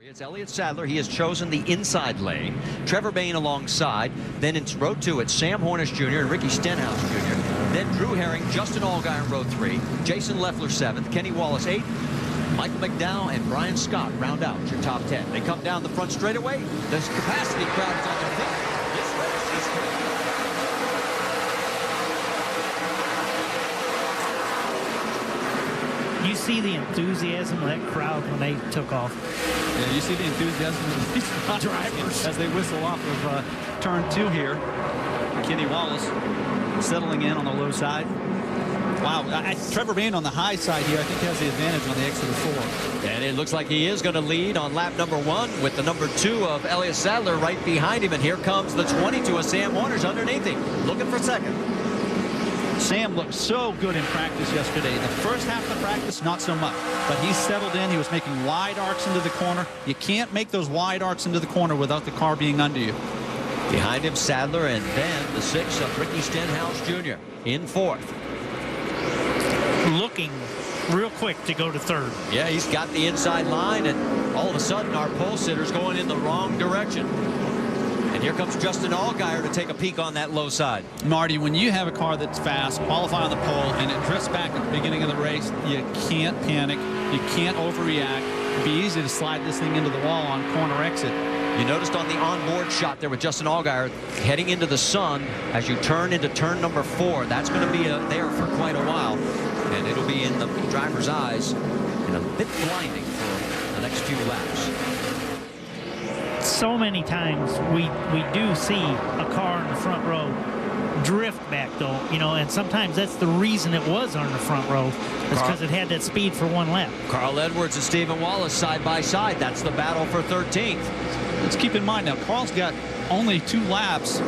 It's Elliott Sadler. He has chosen the inside lane. Trevor Bayne alongside. Then in row 2, it's Sam Hornish Jr. and Ricky Stenhouse Jr. Then Drew Herring, Justin Allgaier in row 3. Jason Leffler 7th. Kenny Wallace 8th. Michael McDowell and Brian Scott round out your top 10. They come down the front straightaway. The capacity crowd is on their feet. This race is You see the enthusiasm of that crowd when they took off. Yeah, you see the enthusiasm of these drivers as they whistle off of turn 2 here. Kenny Wallace settling in on the low side. Wow, Trevor Bayne on the high side here, I think has the advantage on the exit of 4. And it looks like he is going to lead on lap number 1 with the number 2 of Elliott Sadler right behind him. And here comes the 22 of Sam Hornish underneath him, looking for second. Sam looked so good in practice yesterday. The first half of the practice, not so much. But he settled in. He was making wide arcs into the corner. You can't make those wide arcs into the corner without the car being under you. Behind him, Sadler, and then the 6 of Ricky Stenhouse Jr. in 4th. Looking real quick to go to 3rd. Yeah, he's got the inside line, and all of a sudden our pole sitter's going in the wrong direction. And here comes Justin Allgaier to take a peek on that low side. Marty, when you have a car that's fast, qualify on the pole, and it drifts back at the beginning of the race, you can't panic. You can't overreact. It'd be easy to slide this thing into the wall on corner exit. You noticed on the onboard shot there with Justin Allgaier heading into the sun as you turn into turn number 4. That's going to be there for quite a while. And it'll be in the driver's eyes and a bit blinding for the next few laps. So many times we do see a car in the front row drift back, though, you know, and sometimes that's the reason it was on the front row. It's because it had that speed for 1 lap. Carl Edwards and Stephen Wallace side by side. That's the battle for 13th. Let's keep in mind now, Carl's got only 2 laps.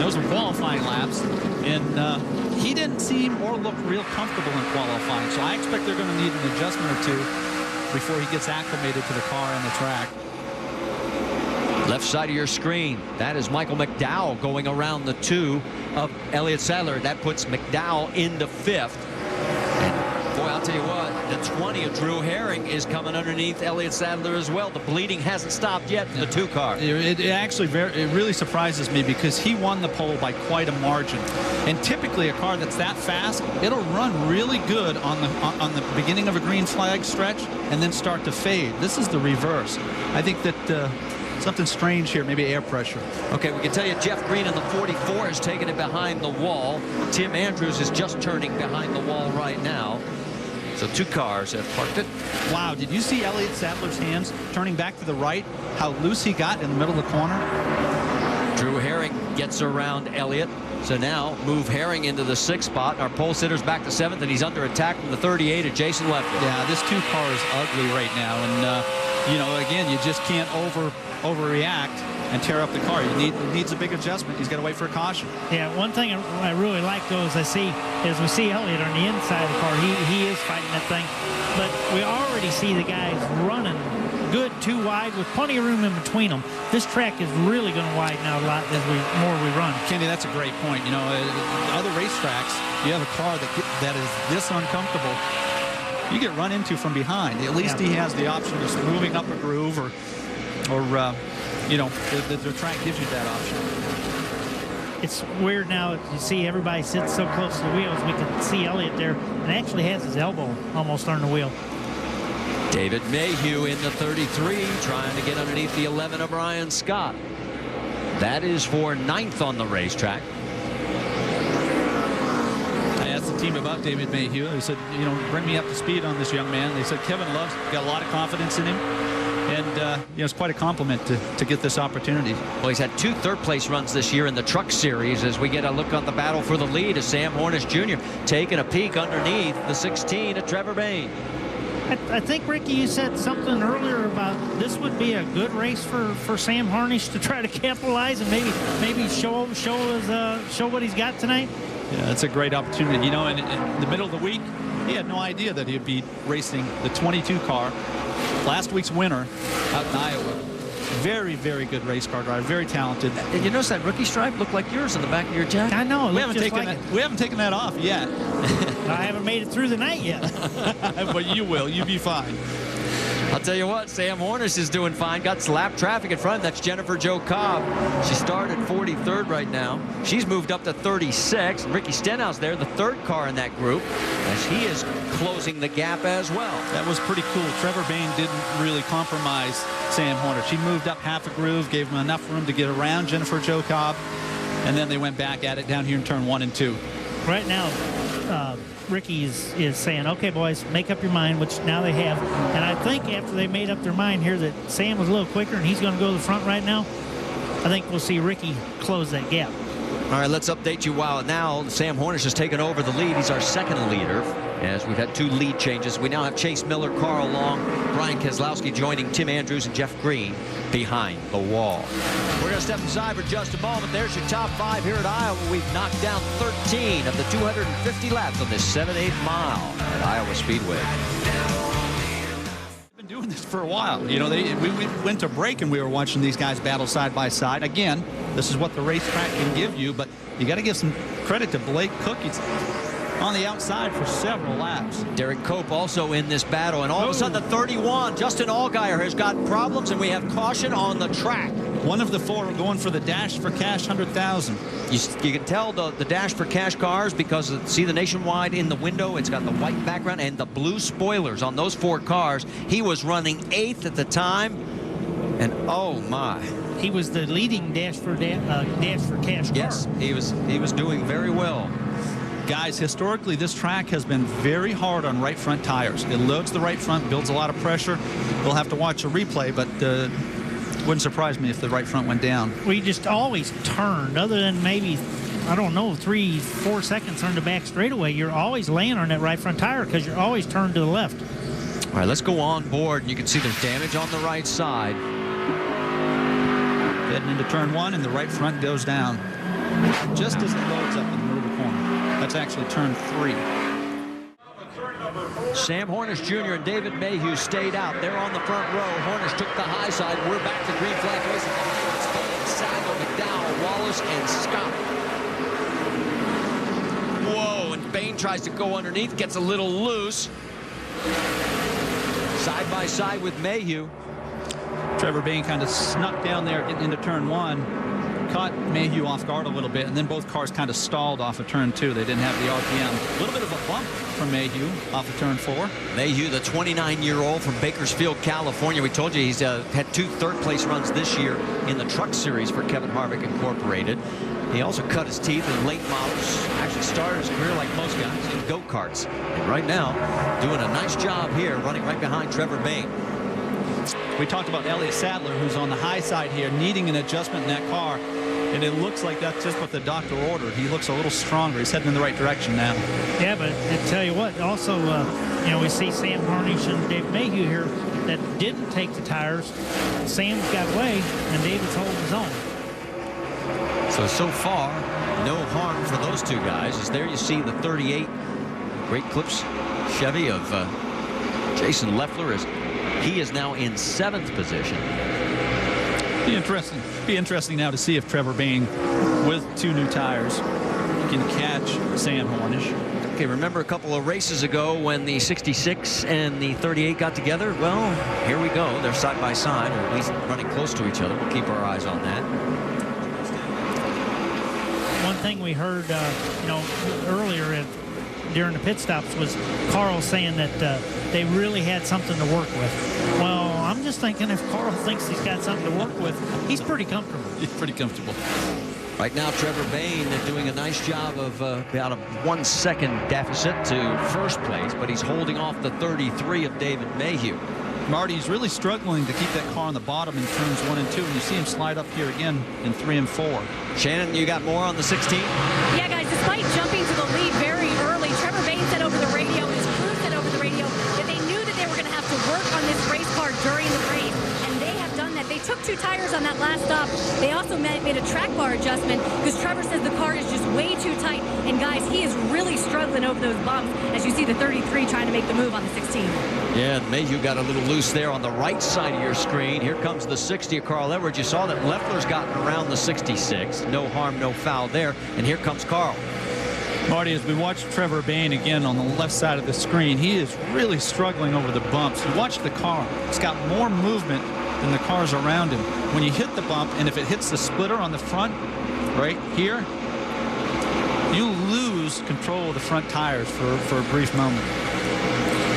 Those were qualifying laps, and he didn't seem or look real comfortable in qualifying. So I expect they're going to need an adjustment or 2 before he gets acclimated to the car and the track. Left side of your screen, that is Michael McDowell going around the 2 of Elliott Sadler. That puts McDowell into 5th. And boy, I'll tell you what, the 20 of Drew Herring is coming underneath Elliott Sadler as well. The bleeding hasn't stopped yet in the 2 car. It actually it really surprises me because he won the pole by quite a margin. And typically a car that's that fast, it'll run really good on the beginning of a green flag stretch and then start to fade. This is the reverse. I think that something strange here, maybe air pressure. Okay, we can tell you Jeff Green in the 44 is taking it behind the wall. Tim Andrews is just turning behind the wall right now. So 2 cars have parked it. Wow, did you see Elliott Sadler's hands turning back to the right? How loose he got in the middle of the corner? Drew Herring gets around Elliott. So now move Herring into the 6th spot. Our pole sitter's back to 7th, and he's under attack from the 38 of Jason Leffler. Yeah, this 2 car is ugly right now. And, you know, again, you just can't overreact and tear up the car. It needs a big adjustment. He's got to wait for a caution. Yeah, one thing I really like, though, is we see Elliott on the inside of the car. He is fighting that thing. But we already see the guys running good 2 wide with plenty of room in between them. This track is really going to widen out a lot as more we run. Kenny, that's a great point. You know, other racetracks, you have a car that is this uncomfortable, you get run into from behind. At least he has the option of moving up a groove or you know, the track gives you that option. It's weird now. You see everybody sits so close to the wheels. We can see Elliott there and actually has his elbow almost on the wheel. David Mayhew in the 33 trying to get underneath the 11 of Brian Scott. That is for 9th on the racetrack. I asked the team about David Mayhew. They said, you know, bring me up to speed on this young man. They said Kevin Love's got a lot of confidence in him. And, you know, it's quite a compliment to get this opportunity. Well, he's had 2 third-place runs this year in the Truck Series as we get a look on the battle for the lead as Sam Hornish Jr. taking a peek underneath the 16 of Trevor Bayne. I think, Ricky, you said something earlier about this would be a good race for Sam Hornish to try to capitalize and maybe show what he's got tonight. Yeah, that's a great opportunity. You know, in the middle of the week, he had no idea that he'd be racing the 22 car. Last week's winner out in Iowa. Very, very good race car driver. Very talented. And you notice that rookie stripe looked like yours in the back of your jacket? I know. We haven't taken that off yet. I haven't made it through the night yet. But you will. You'll be fine. I'll tell you what, Sam Hornish is doing fine. Got lap traffic in front. That's Jennifer Jo Cobb. She started 43rd right now. She's moved up to 36. Ricky Stenhouse there, the third car in that group, as he is closing the gap as well. That was pretty cool. Trevor Bayne didn't really compromise Sam Hornish. He moved up half a groove, gave him enough room to get around Jennifer Jo Cobb, and then they went back at it down here in turn 1 and 2. Right now, Ricky is saying, okay, boys, make up your mind, which now they have. And I think after they made up their mind here that Sam was a little quicker and he's going to go to the front right now, I think we'll see Ricky close that gap. All right, let's update you while now Sam Hornish has taken over the lead. He's our second leader, as we've had 2 lead changes. We now have Chase Miller, Carl Long, Brian Keselowski joining Tim Andrews and Jeff Green behind the wall. We're going to step aside for just a moment. There's your top 5 here at Iowa. We've knocked down 13 of the 250 laps on this 7/8 mile at Iowa Speedway. Been doing this for a while. You know, we went to break and we were watching these guys battle side by side. Again, this is what the racetrack can give you, but you got to give some credit to Blake Cook. He's on the outside for several laps. Derek Cope also in this battle, and all of a sudden the 31, Justin Allgaier, has got problems, and we have caution on the track. One of the 4 going for the Dash for Cash 100,000. You can tell the Dash for Cash cars because see the Nationwide in the window. It's got the white background and the blue spoilers on those 4 cars. He was running 8th at the time, and oh my. He was the leading Dash for Cash car. Yes, he was doing very well. Guys, historically, this track has been very hard on right front tires. It loads the right front, builds a lot of pressure. We'll have to watch a replay, but wouldn't surprise me if the right front went down. We just always turned, other than maybe, I don't know, 3-4 seconds on the back straightaway. You're always laying on that right front tire because you're always turned to the left. All right, let's go on board, and you can see there's damage on the right side. Heading into turn 1, and the right front goes down just as it loads up in the middle of the corner. That's actually turn 3. Sam Hornish Jr. and David Mayhew stayed out. They're on the front row. Hornish took the high side. We're back to green flag racing. It's Bain, Sago, McDowell, Wallace, and Scott. Whoa, and Bain tries to go underneath, gets a little loose. Side by side with Mayhew. Trevor Bayne kind of snuck down there getting into turn 1. Caught Mayhew off guard a little bit, and then both cars kind of stalled off of turn 2. They didn't have the RPM. A little bit of a bump from Mayhew off of turn 4. Mayhew, the 29-year-old from Bakersfield, California. We told you he's had 2 third-place runs this year in the Truck Series for Kevin Harvick Incorporated. He also cut his teeth in late models. Actually started his career like most guys in go-karts. And right now, doing a nice job here, running right behind Trevor Bayne. We talked about Elliott Sadler, who's on the high side here, needing an adjustment in that car. And it looks like that's just what the doctor ordered. He looks a little stronger. He's heading in the right direction now. Yeah, but I tell you what, also, you know, we see Sam Hornish and Dave Mayhew here that didn't take the tires. Sam's got away, and David's holding his own. So far, no harm for those 2 guys. As there you see the 38 Great Clips Chevy of Jason Leffler. He is now in 7th position. Be interesting now to see if Trevor Bayne, with 2 new tires, can catch Sam Hornish. Okay, remember a couple of races ago when the 66 and the 38 got together? Well, here we go. They're side by side, or at least running close to each other. We'll keep our eyes on that. One thing we heard, you know, earlier during the pit stops was Carl saying that they really had something to work with. Well, I'm just thinking if Carl thinks he's got something to work with, he's pretty comfortable. He's pretty comfortable. Right now, Trevor Bayne doing a nice job of about a 1 second deficit to first place, but he's holding off the 33 of David Mayhew. Marty's really struggling to keep that car on the bottom in turns 1 and 2, and you see him slide up here again in 3 and 4. Shannon, you got more on the 16? Yeah, guys, despite jumping to the lead very early, Trevor Bayne said over the radio, his crew said over the radio, that they knew that they were going to have to work on this race car during the race, and they have done that. They took 2 tires on that last stop. They also made a track bar adjustment because Trevor says the car is just way too tight, and guys, he is really struggling over those bumps as you see the 33 trying to make the move on the 16. Yeah, Mayhew got a little loose there on the right side of your screen. Here comes the 60 of Carl Edwards. You saw that Leffler's gotten around the 66. No harm, no foul there. And here comes Carl. Marty, as we watch Trevor Bayne again on the left side of the screen, he is really struggling over the bumps. You watch the car. It's got more movement than the cars around him. When you hit the bump, and if it hits the splitter on the front, right here, you lose control of the front tires for a brief moment.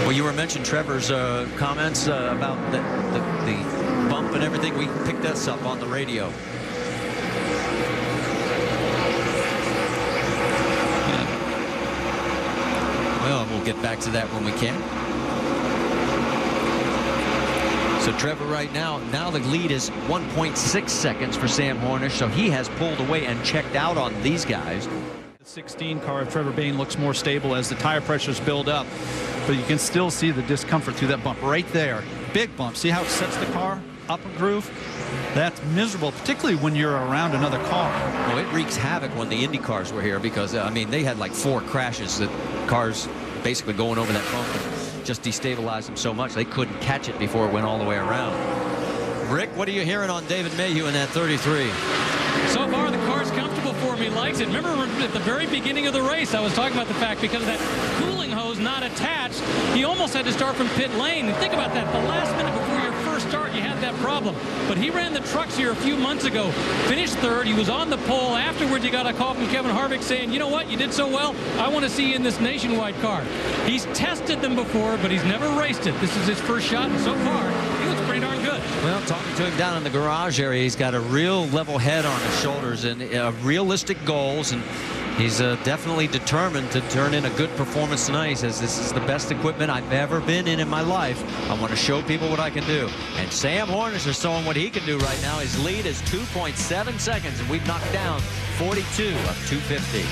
Well, you were mentioning Trevor's comments about the bump and everything. We picked this up on the radio. Well, we'll get back to that when we can. So Trevor right now the lead is 1.6 seconds for Sam Hornish, so he has pulled away and checked out on these guys. The 16 car of Trevor Bayne looks more stable as the tire pressures build up, but you can still see the discomfort through that bump right there. Big bump. See how it sets the car up a groove? That's miserable, particularly when you're around another car. Well, it wreaks havoc when the Indy cars were here because, I mean, they had like 4 crashes that cars basically going over that bump and just destabilized them so much they couldn't catch it before it went all the way around. Rick, what are you hearing on David Mayhew in that 33? So far, the car's comfortable for him. He likes it. Remember at the very beginning of the race, I was talking about the fact because of that cooling hose not attached, he almost had to start from pit lane. And think about that. The last minute before your first start, you had that problem. But he ran the trucks here a few months ago, finished third. He was on the pole. Afterwards, he got a call from Kevin Harvick saying, you know what, you did so well. I want to see you in this Nationwide car. He's tested them before, but he's never raced it. This is his first shot, and so far, he looks pretty darn good. Well, talking to him down in the garage area, he's got a real level head on his shoulders and realistic goals, and he's definitely determined to turn in a good performance tonight. He says, this is the best equipment I've ever been in my life. I want to show people what I can do. And Sam Hornish is showing what he can do right now. His lead is 2.7 seconds, and we've knocked down 42 of 250.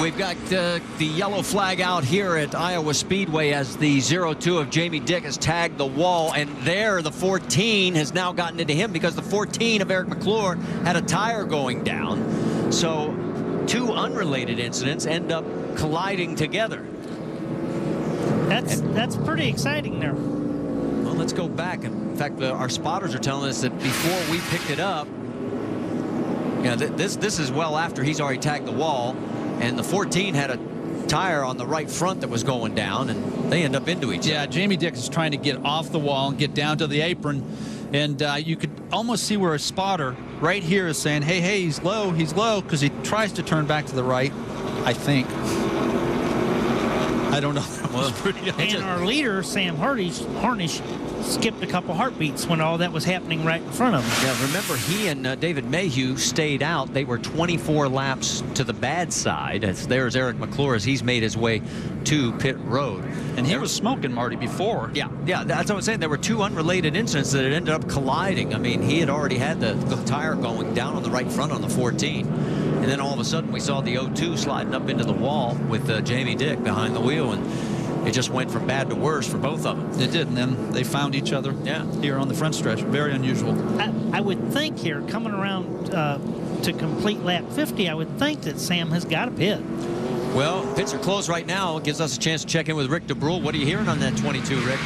We've got the yellow flag out here at Iowa Speedway as the 02 of Jamie Dick has tagged the wall, and there the 14 has now gotten into him because the 14 of Eric McClure had a tire going down. So 2 unrelated incidents end up colliding together. That's pretty exciting there. Well, let's go back. In fact, our spotters are telling us that before we picked it up, this is well after he's already tagged the wall. And the 14 had a tire on the right front that was going down, and they end up into each other. Yeah, Jamie Dick is trying to get off the wall and get down to the apron. And you could almost see where a spotter right here is saying, hey, he's low, because he tries to turn back to the right, I think. I don't know. Well, and our leader, Sam Hornish, skipped a couple heartbeats when all that was happening right in front of him. Yeah, remember, he and David Mayhew stayed out. They were 24 laps to the bad side. There's Eric McClure as he's made his way to pit road. And he was smoking, Marty, before. Yeah, that's what I'm saying. There were 2 unrelated incidents that ended up colliding. I mean, he had already had the tire going down on the right front on the 14. And then all of a sudden, we saw the 02 sliding up into the wall with Jamie Dick behind the wheel. And it just went from bad to worse for both of them. It did, and then they found each other here on the front stretch. Very unusual. I would think here, coming around to complete lap 50, I would think that Sam has got a pit. Well, pits are closed right now. It gives us a chance to check in with Rick DeBrule. What are you hearing on that 22, Rick?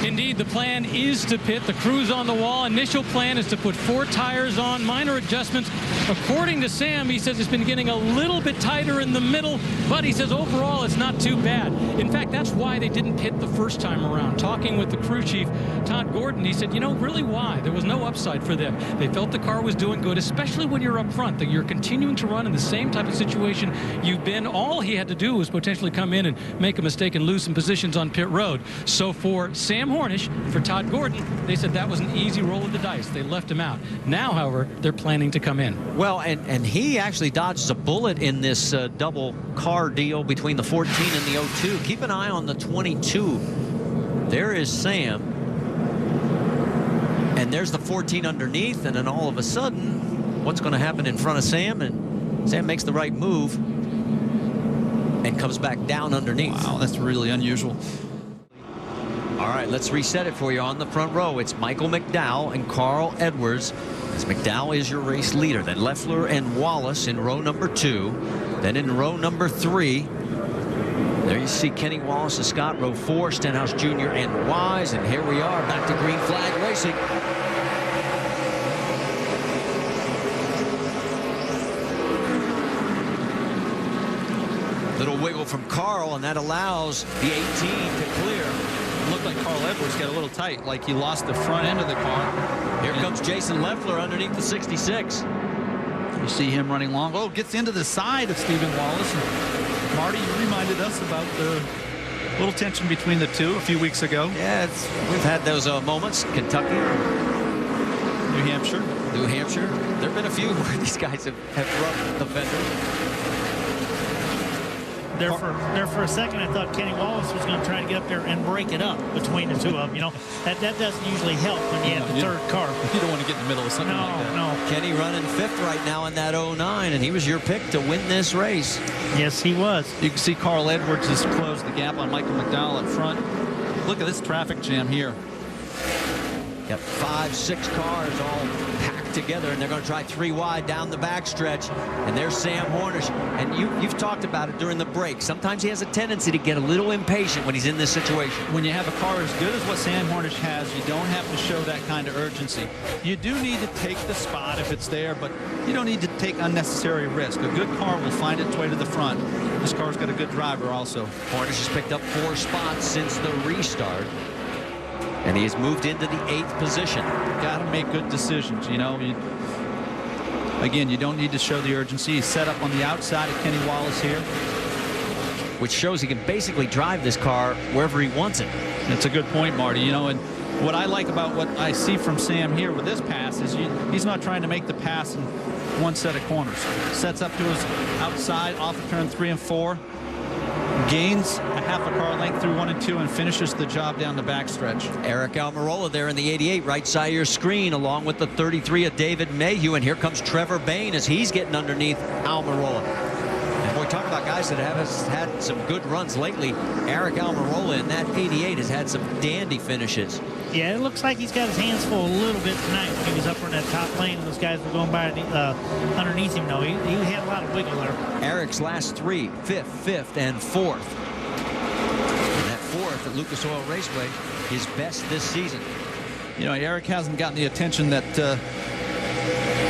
Indeed, the plan is to pit. The crew's on the wall. Initial plan is to put 4 tires on, minor adjustments. According to Sam, he says it's been getting a little bit tighter in the middle, but he says overall it's not too bad. In fact, that's why they didn't pit the first time around. Talking with the crew chief, Todd Gordon, he said, you know, really why? There was no upside for them. They felt the car was doing good, especially when you're up front, that you're continuing to run in the same type of situation you've been. All he had to do was potentially come in and make a mistake and lose some positions on pit road. So for Sam Hornish, for Todd Gordon, they said that was an easy roll of the dice. They left him out. Now, however, they're planning to come in. Well, and he actually dodges a bullet in this double car deal between the 14 and the 02. Keep an eye on the 22. There is Sam. And there's the 14 underneath. And then all of a sudden, what's going to happen in front of Sam? And Sam makes the right move and comes back down underneath. Wow, that's really unusual. All right, let's reset it for you on the front row. It's Michael McDowell and Carl Edwards, as McDowell is your race leader. Then Leffler and Wallace in row number 2. Then in row number 3, there you see Kenny Wallace and Scott. Row 4, Stenhouse Jr. and Wise. And here we are back to green flag racing. Little wiggle from Carl, and that allows the 18 to clear. It looked like Carl Edwards got a little tight, like he lost the front end of the car. Here comes Jason Leffler underneath the 66. You see him running long. Oh, gets into the side of Stephen Wallace. And Marty, you reminded us about the little tension between the two a few weeks ago. Yeah, we've had those moments. Kentucky, New Hampshire. New Hampshire. There have been a few where these guys have rubbed the fender. There for a second, I thought Kenny Wallace was going to try to get up there and break it up between the two of them. You know, that doesn't usually help when you have the third car. You don't want to get in the middle of something like that. No. Kenny running 5th right now in that 09, and he was your pick to win this race. Yes, he was. You can see Carl Edwards has closed the gap on Michael McDowell up front. Look at this traffic jam here. Got 5, 6 cars all packed together, and they're going to try 3 wide down the backstretch. And there's Sam Hornish. And you've talked about it during the break. Sometimes he has a tendency to get a little impatient when he's in this situation. When you have a car as good as what Sam Hornish has, you don't have to show that kind of urgency. You do need to take the spot if it's there, but you don't need to take unnecessary risk. A good car will find its way to the front. This car's got a good driver also. Hornish has picked up 4 spots since the restart. And he has moved into the 8th position. Got to make good decisions, you know. Again, you don't need to show the urgency. He's set up on the outside of Kenny Wallace here. Which shows he can basically drive this car wherever he wants it. That's a good point, Marty. You know, and what I like about what I see from Sam here with this pass is he's not trying to make the pass in one set of corners. Sets up to his outside off of turn 3 and 4. Gains a half a car length through 1 and 2 and finishes the job down the backstretch. Eric Almirola there in the 88, right side of your screen, along with the 33 of David Mayhew. And here comes Trevor Bayne as he's getting underneath Almirola. And boy, talk about guys that have had some good runs lately. Eric Almirola in that 88 has had some dandy finishes. Yeah, it looks like he's got his hands full a little bit tonight when he was up in that top lane and those guys were going by underneath him. No, he had a lot of wiggle there. Eric's last 3, 5th, 5th, and 4th. And that 4th at Lucas Oil Raceway, his best this season. You know, Eric hasn't gotten the attention that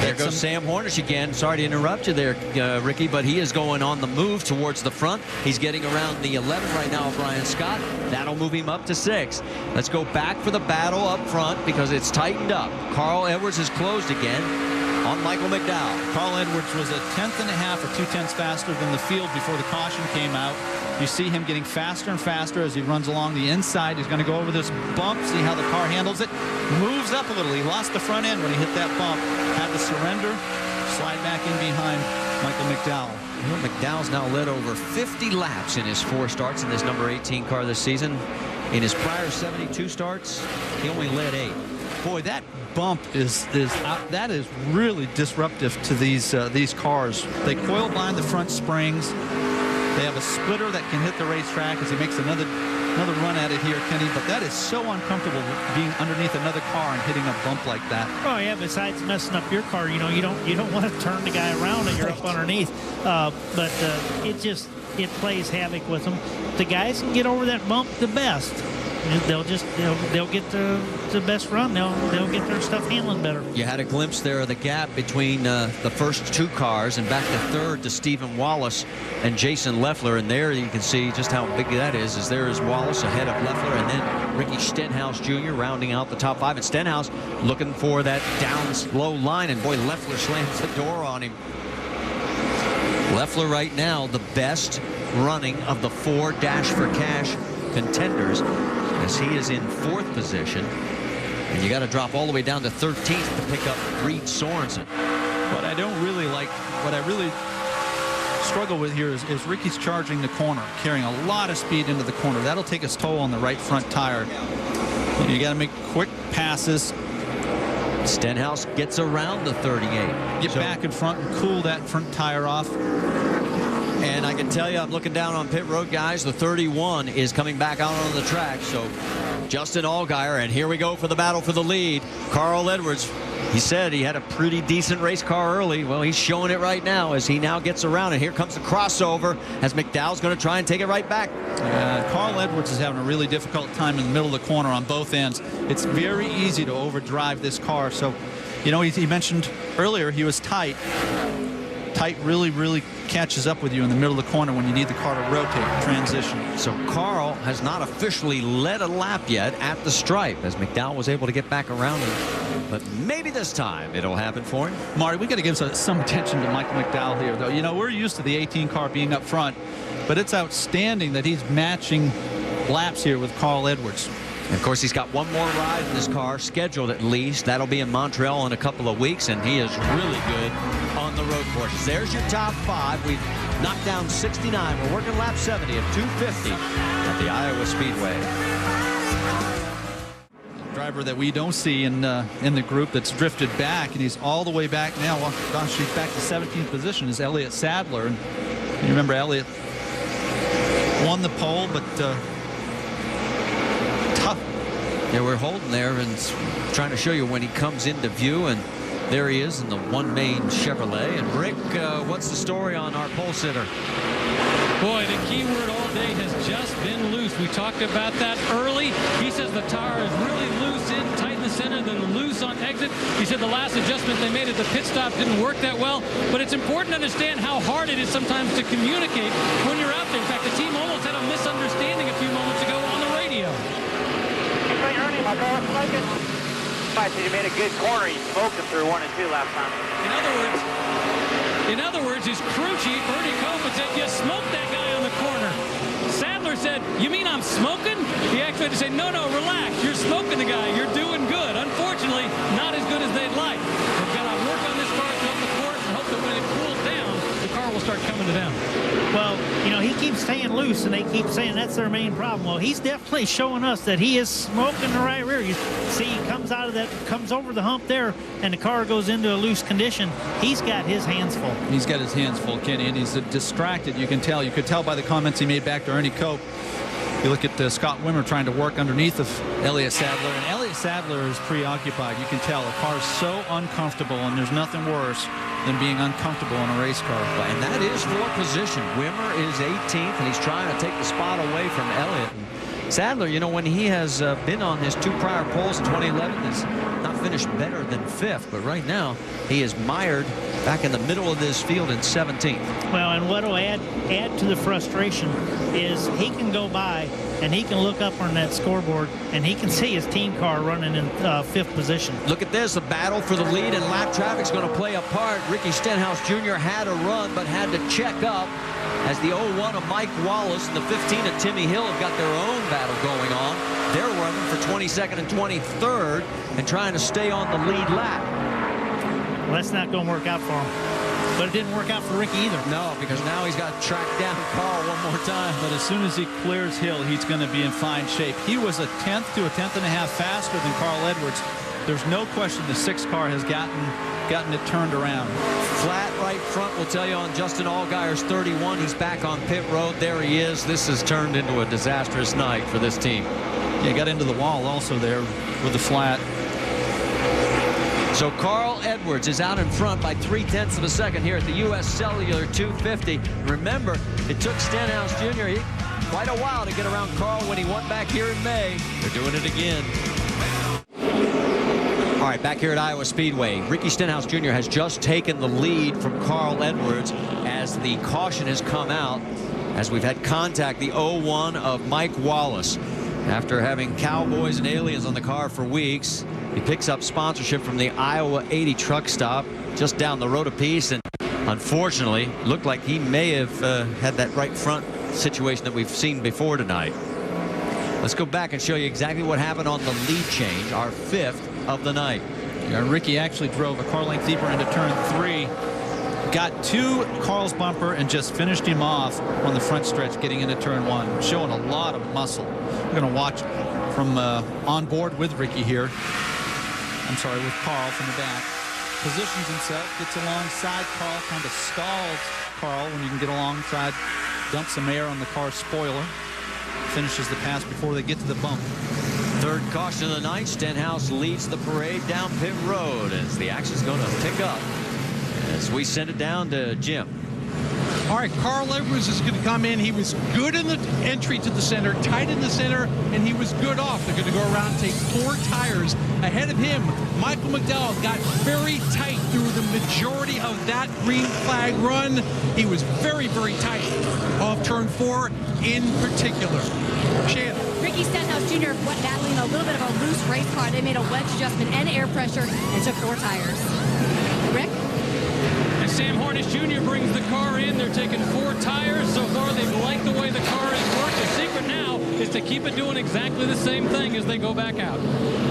there goes Sam Hornish again. Sorry to interrupt you there, Ricky, but he is going on the move towards the front. He's getting around the 11 right now of Brian Scott. That'll move him up to 6. Let's go back for the battle up front because it's tightened up. Carl Edwards is closed again on Michael McDowell. Carl Edwards was a 1/10 and a half or 2/10 faster than the field before the caution came out. You see him getting faster and faster as he runs along the inside. He's going to go over this bump, see how the car handles it. Moves up a little. He lost the front end when he hit that bump. Had to surrender, slide back in behind Michael McDowell. Well, McDowell's now led over 50 laps in his 4 starts in this number 18 car this season. In his prior 72 starts, he only led 8. Boy, that bump is really disruptive to these cars. They coil bind the front springs. They have a splitter that can hit the racetrack as he makes another run at it here, Kenny. But that is so uncomfortable being underneath another car and hitting a bump like that. Oh yeah, besides messing up your car, you know, you don't want to turn the guy around and you're up underneath. But it plays havoc with them. The guys can get over that bump the best. They'll get the best run. They'll get their stuff handling better. You had a glimpse there of the gap between the first 2 cars and back to 3rd to Stephen Wallace and Jason Leffler. And there you can see just how big that is. As there is Wallace ahead of Leffler, and then Ricky Stenhouse Jr. rounding out the top 5. And Stenhouse looking for that down slow line, and boy, Leffler slams the door on him. Leffler right now the best running of the 4 Dash for Cash contenders, as he is in 4th position. And you got to drop all the way down to 13th to pick up Reed Sorensen. What I don't really like, what I really struggle with here is Ricky's charging the corner, carrying a lot of speed into the corner. That'll take its toll on the right front tire. You got to make quick passes. Stenhouse gets around the 38. Get back in front and cool that front tire off. And I can tell you, I'm looking down on pit road, guys. The 31 is coming back out on the track. So Justin Allgaier, and here we go for the battle for the lead. Carl Edwards, he said he had a pretty decent race car early. Well, he's showing it right now as he now gets around. And here comes the crossover as McDowell's going to try and take it right back. Carl Edwards is having a really difficult time in the middle of the corner on both ends. It's very easy to overdrive this car. So, you know, he mentioned earlier he was tight. tight really catches up with you in the middle of the corner when you need the car to rotate, transition. So Carl has not officially led a lap yet at the stripe, as McDowell was able to get back around him. But maybe this time it'll happen for him. Marty, we got to give some attention to Michael McDowell here, though. You know, we're used to the 18 car being up front, but it's outstanding that he's matching laps here with Carl Edwards. And of course, he's got one more ride in this car, scheduled at least. That'll be in Montreal in a couple of weeks, and he is really good on the road courses. There's your top 5. We've knocked down 69. We're working lap 70 at 250 at the Iowa Speedway. Driver that we don't see in the group that's drifted back, and he's all the way back now. Well, gosh, he's back to 17th position is Elliott Sadler. And you remember Elliott won the pole, but tough. Yeah, we're holding there and trying to show you when he comes into view, and there he is in the one main Chevrolet. And Rick, what's the story on our pole sitter? Boy, the key word all day has just been loose. We talked about that early. He says the tire is really loose in, tight in the center, then loose on exit. He said the last adjustment they made at the pit stop didn't work that well. But it's important to understand how hard it is sometimes to communicate when you're out there. In fact, the team almost had a misunderstanding a few moments ago on the radio. Ernie, my car smoking. I said you made a good corner. You smoked him through 1 and 2 last time. In other words, his crew chief, Ernie Copeland, said, you smoked that guy on the corner. Sadler said, you mean I'm smoking? He actually had to say, no, relax. You're smoking the guy. You're doing good. Unfortunately, not as good as they'd like. They've got to work on this car throughout the course and hope that when it cools down, the car will start coming to them. Well, you know, he keeps staying loose, and they keep saying that's their main problem. Well, he's definitely showing us that he is smoking the right rear. You see, he comes over the hump there, and the car goes into a loose condition. He's got his hands full. He's got his hands full, Kenny, and he's distracted. You can tell. You could tell by the comments he made back to Ernie Cope. You look at Scott Wimmer trying to work underneath of Elliott Sadler, and Elliott Sadler is preoccupied. You can tell the car is so uncomfortable, and there's nothing worse than being uncomfortable in a race car. And that is for position. Wimmer is 18th, and he's trying to take the spot away from Elliott. And Sadler, you know, when he has been on his 2 prior poles in 2011, has not finished better than 5th. But right now, he is mired back in the middle of this field in 17th. Well, and what will add to the frustration is he can go by and he can look up on that scoreboard and he can see his team car running in 5th position. Look at this, the battle for the lead, and lap traffic's going to play a part. Ricky Stenhouse Jr. had a run but had to check up as the 01 of Mike Wallace and the 15 of Timmy Hill have got their own battle going on. They're running for 22nd and 23rd and trying to stay on the lead lap. Well, that's not going to work out for him. But it didn't work out for Ricky either. No, because now he's got to track down Carl one more time. But as soon as he clears Hill, he's going to be in fine shape. He was a 10th to a 10th and a half faster than Carl Edwards. There's no question the 6 car has gotten it turned around. Flat right front will tell you on Justin Allgaier's 31. He's back on pit road. There he is. This has turned into a disastrous night for this team. Yeah, got into the wall also there with the flat. So Carl Edwards is out in front by 0.3 of a second here at the US Cellular 250. Remember, it took Stenhouse Jr. quite a while to get around Carl when he won back here in May. They're doing it again. All right, back here at Iowa Speedway, Ricky Stenhouse Jr. has just taken the lead from Carl Edwards as the caution has come out, as we've had contact, the 01 of Mike Wallace. After having cowboys and aliens on the car for weeks, he picks up sponsorship from the Iowa 80 truck stop just down the road a piece, and unfortunately looked like he may have had that right front situation that we've seen before tonight. Let's go back and show you exactly what happened on the lead change, our 5th of the night. Yeah, Ricky actually drove a car length deeper into turn 3, got to Carl's bumper and just finished him off on the front stretch getting into turn 1, showing a lot of muscle. We're going to watch from on board with Ricky here. I'm sorry, with Carl from the back. Positions himself, gets alongside Carl, kind of stalls Carl when you can get alongside, dumps some air on the car's spoiler, finishes the pass before they get to the bump. 3rd caution of the night. Stenhouse leads the parade down pit road as the action's going to pick up as we send it down to Jim. All right, Carl Edwards is going to come in. He was good in the entry to the center, tight in the center, and he was good off. They're going to go around and take 4 tires. Ahead of him, Michael McDowell got very tight through the majority of that green flag run. He was very, very tight off turn 4 in particular. Shannon. Ricky Stenhouse Jr. battling a little bit of a loose race car. They made a wedge adjustment and air pressure and took 4 tires. Rick? And Sam Hornish Jr. brings the car in. They're taking 4 tires. So far, they've liked the way the car has worked. The secret now is to keep it doing exactly the same thing as they go back out.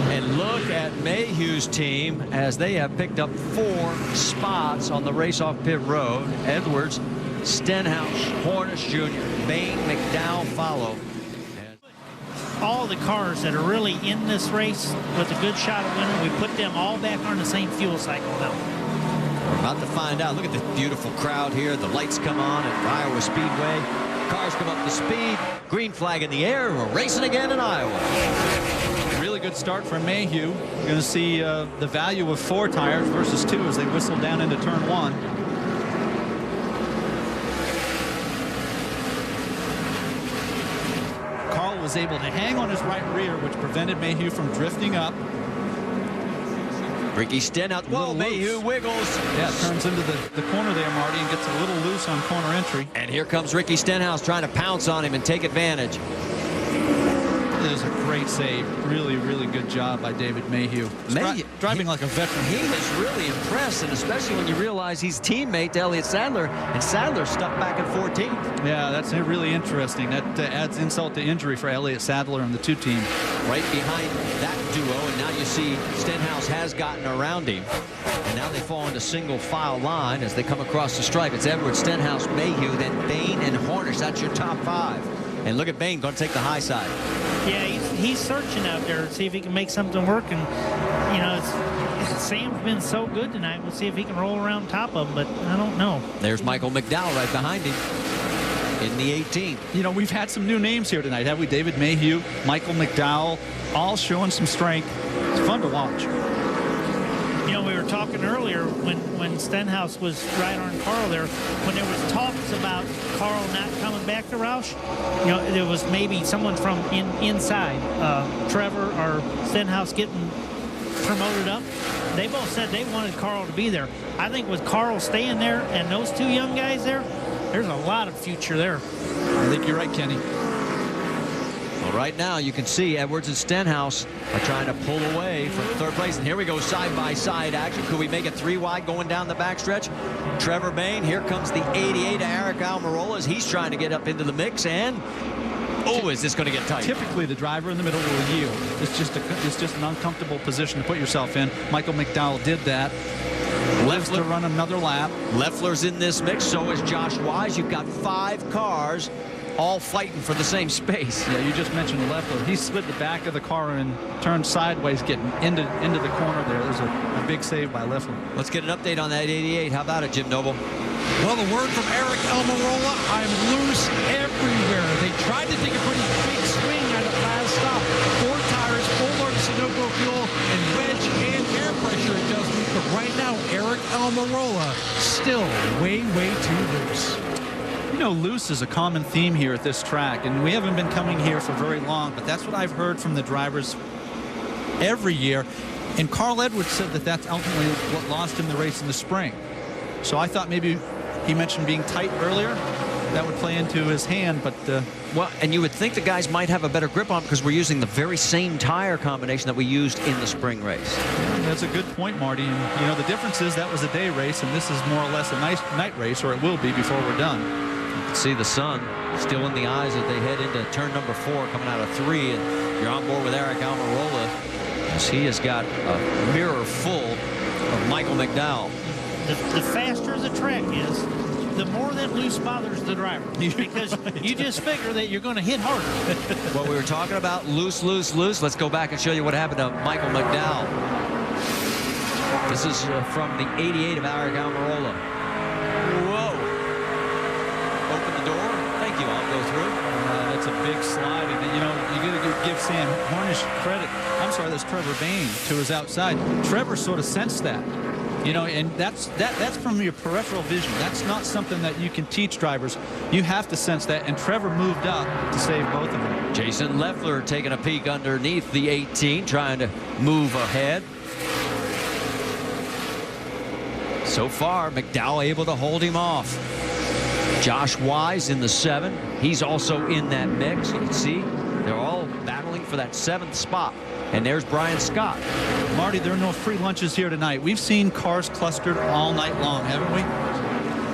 And look at Mayhew's team as they have picked up 4 spots on the race off pit road. Edwards, Stenhouse, Hornish Jr., Bain, McDowell follow. All the cars that are really in this race with a good shot of winning, we put them all back on the same fuel cycle now. We're about to find out. Look at this beautiful crowd here. The lights come on at Iowa Speedway. Cars come up to speed. Green flag in the air. We're racing again in Iowa. Really good start for Mayhew. You're going to see the value of 4 tires versus 2 as they whistle down into turn 1. Was able to hang on his right rear, which prevented Mayhew from drifting up. Ricky Stenhouse. Whoa, Mayhew wiggles. Yeah, turns into the corner there, Marty, and gets a little loose on corner entry. And here comes Ricky Stenhouse trying to pounce on him and take advantage. It is a great save. Really, really good job by David Mayhew. Driving like a veteran. He is really impressed, and especially when you realize he's teammate to Elliott Sadler, and Sadler stuck back in 14th. Yeah, that's really interesting. That adds insult to injury for Elliott Sadler and the 2 team. Right behind that duo, and now you see Stenhouse has gotten around him. And now they fall into single file line as they come across the stripe. It's Edwards, Stenhouse, Mayhew, then Bain and Hornish. That's your top 5. And look at Bain going to take the high side. Yeah, he's searching out there to see if he can make something work. And, you know, Sam's been so good tonight. We'll see if he can roll around top of him, but I don't know. There's Michael McDowell right behind him in the 18th. You know, we've had some new names here tonight, have we? David Mayhew, Michael McDowell, all showing some strength. It's fun to watch. You know, we were talking earlier when Stenhouse was right on Carl there, when there was talks about Carl not coming back to Roush, you know, there was maybe someone from inside, Trevor or Stenhouse getting promoted up. They both said they wanted Carl to be there. I think with Carl staying there and those 2 young guys there, there's a lot of future there. I think you're right, Kenny. Well, right now you can see Edwards and Stenhouse are trying to pull away from 3rd place. And here we go, side-by-side action. Could we make it 3 wide going down the backstretch? Trevor Bain, here comes the 88 of Eric Almirola as he's trying to get up into the mix. And, oh, is this going to get tight? Typically, the driver in the middle will yield. It's just an uncomfortable position to put yourself in. Michael McDowell did that. Lives to run another lap. Leffler's in this mix, so is Josh Wise. You've got 5 cars all fighting for the same space. Yeah, you just mentioned Leffler. He slid the back of the car and turned sideways, getting into the corner there. There's a big save by Leffler. Let's get an update on that 88. How about it, Jim Noble? Well, the word from Eric Almirola, I'm loose everywhere. They tried to take a pretty big swing at it last stop. 4 tires, full load of Sunoco fuel, and wedge and air pressure adjustment. But right now, Eric Almirola still way, way too loose. You know, loose is a common theme here at this track, and we haven't been coming here for very long, but that's what I've heard from the drivers every year. And Carl Edwards said that that's ultimately what lost him the race in the spring. So I thought maybe he mentioned being tight earlier. That would play into his hand, but... well, and you would think the guys might have a better grip on because we're using the very same tire combination that we used in the spring race. Yeah, that's a good point, Marty. And, you know, the difference is that was a day race, and this is more or less a night race, or it will be before we're done. See the sun still in the eyes as they head into turn number 4 coming out of 3, and you're on board with Eric Almirola as he has got a mirror full of Michael McDowell. The faster the track is, the more that loose bothers the driver, because you just figure that you're going to hit harder. Well, we were talking about loose. Let's go back and show you what happened to Michael McDowell. This is from the 88 of Eric Almirola. Whoa. Open the door. Thank you. I'll go through. That's a big slide. And, you know, you got to give Sam Hornish credit. I'm sorry, that's Trevor Bain to his outside. Trevor sort of sensed that. You know, and that's from your peripheral vision. That's not something that you can teach drivers. You have to sense that, and Trevor moved up to save both of them. Jason Leffler taking a peek underneath the 18, trying to move ahead. So far, McDowell able to hold him off. Josh Wise in the 7. He's also in that mix. You can see they're all battling for that 7th spot. And there's Brian Scott. Marty, there are no free lunches here tonight. We've seen cars clustered all night long, haven't we?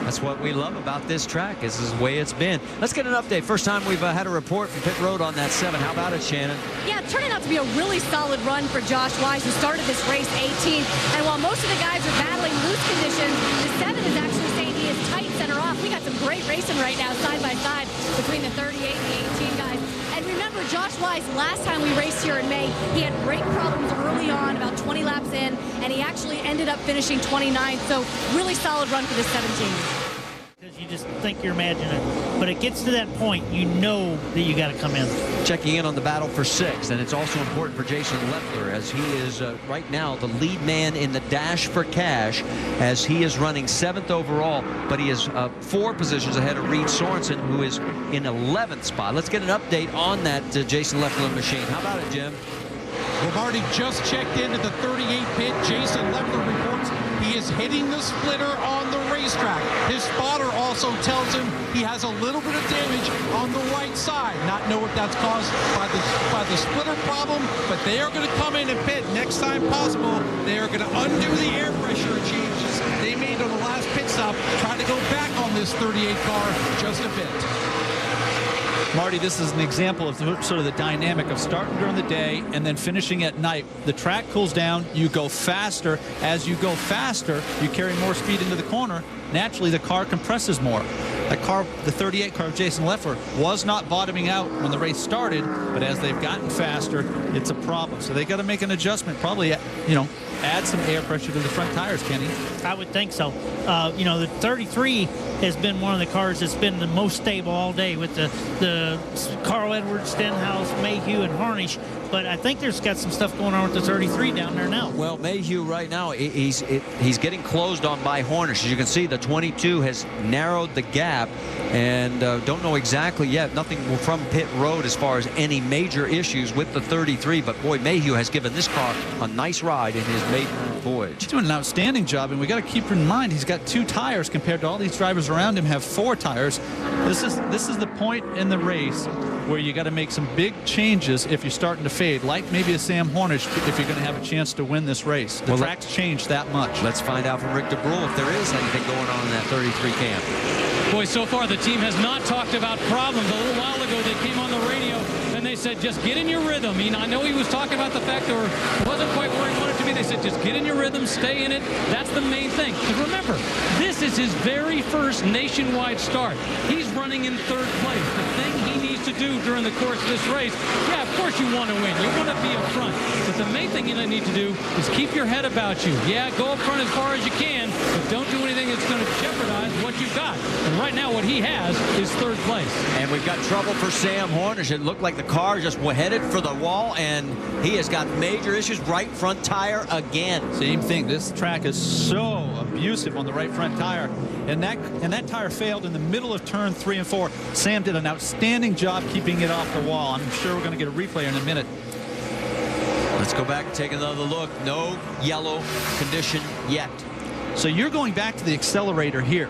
That's what we love about this track. This is the way it's been. Let's get an update. First time we've had a report from pit road on that 7. How about it, Shannon? Yeah, it turned out to be a really solid run for Josh Wise, who started this race 18th. And while most of the guys are battling loose conditions, the 7 is actually saying he is tight center off. We got some great racing right now, side by side, between the 38 and the 18 guys. And remember, Josh Wise, last time we raced here in May, he had brake problems early on, about 20 laps in, and he actually ended up finishing 29th. So really solid run for this 17. Because you just think you're imagining it. But it gets to that point, you know that you got to come in. Checking in on the battle for 6, and it's also important for Jason Leffler, as he is right now the lead man in the dash for cash, as he is running 7th overall, but he is 4 positions ahead of Reed Sorensen, who is in 11th spot. Let's get an update on that Jason Leffler machine. How about it, Jim? We've already just checked into the 38 pit. Jason Leffler reports he is hitting the splitter on the racetrack. His spotter also tells him he has a little bit of damage on the right side. Not know if that's caused by the splitter problem, but they are going to come in and pit next time possible. They are going to undo the air pressure changes they made on the last pit stop, try to go back on this 38 car just a bit. Marty, this is an example of sort of the dynamic of starting during the day and then finishing at night. The track cools down, you go faster. As you go faster, you carry more speed into the corner. Naturally, the car compresses more. That car, the 38 car of Jason Leffler, was not bottoming out when the race started, but as they've gotten faster, it's a problem. So they got to make an adjustment, probably, you know, add some air pressure to the front tires, Kenny. I would think so. You know, the 33 has been one of the cars that's been the most stable all day with the Carl Edwards, Stenhouse, Mayhew, and Harnish. But I think there's got some stuff going on with the 33 down there now. Well, Mayhew right now, he's getting closed on by Hornish. As you can see, the 22 has narrowed the gap, and don't know exactly yet. Nothing from pit road as far as any major issues with the 33. But boy, Mayhew has given this car a nice ride in his maiden voyage. He's doing an outstanding job, and we got to keep in mind he's got 2 tires compared to all these drivers around him have 4 tires. This is the point in the race where you got to make some big changes if you're starting to fade, like maybe a Sam Hornish, if you're going to have a chance to win this race. The track's changed that much. Let's find out from Rick DeBrule if there is anything going on in that 33 camp. Boy, so far the team has not talked about problems. A little while ago they came on the radio and they said, just get in your rhythm. I mean, I know he was talking about the fact that it wasn't quite where he wanted to be. They said, just get in your rhythm, stay in it. That's the main thing. Because remember, this is his very first nationwide start. He's running in 3rd place. The thing he needs to do during the course of this race, yeah, of course you want to win. You want to be up front. But the main thing you need to do is keep your head about you. Yeah, go up front as far as you can, but don't do anything that's going to jeopardize what you've got. And right now what he has is 3rd place. And we've got trouble for Sam Hornish. It looked like the car just headed for the wall, and he has got major issues. Right front tire again. Same thing. This track is so abusive on the right front tire, and that tire failed in the middle of turn 3 and 4. Sam did an outstanding job keeping it off the wall. I'm sure we're going to get a replay in a minute. Let's go back and take another look. No yellow condition yet. So you're going back to the accelerator here,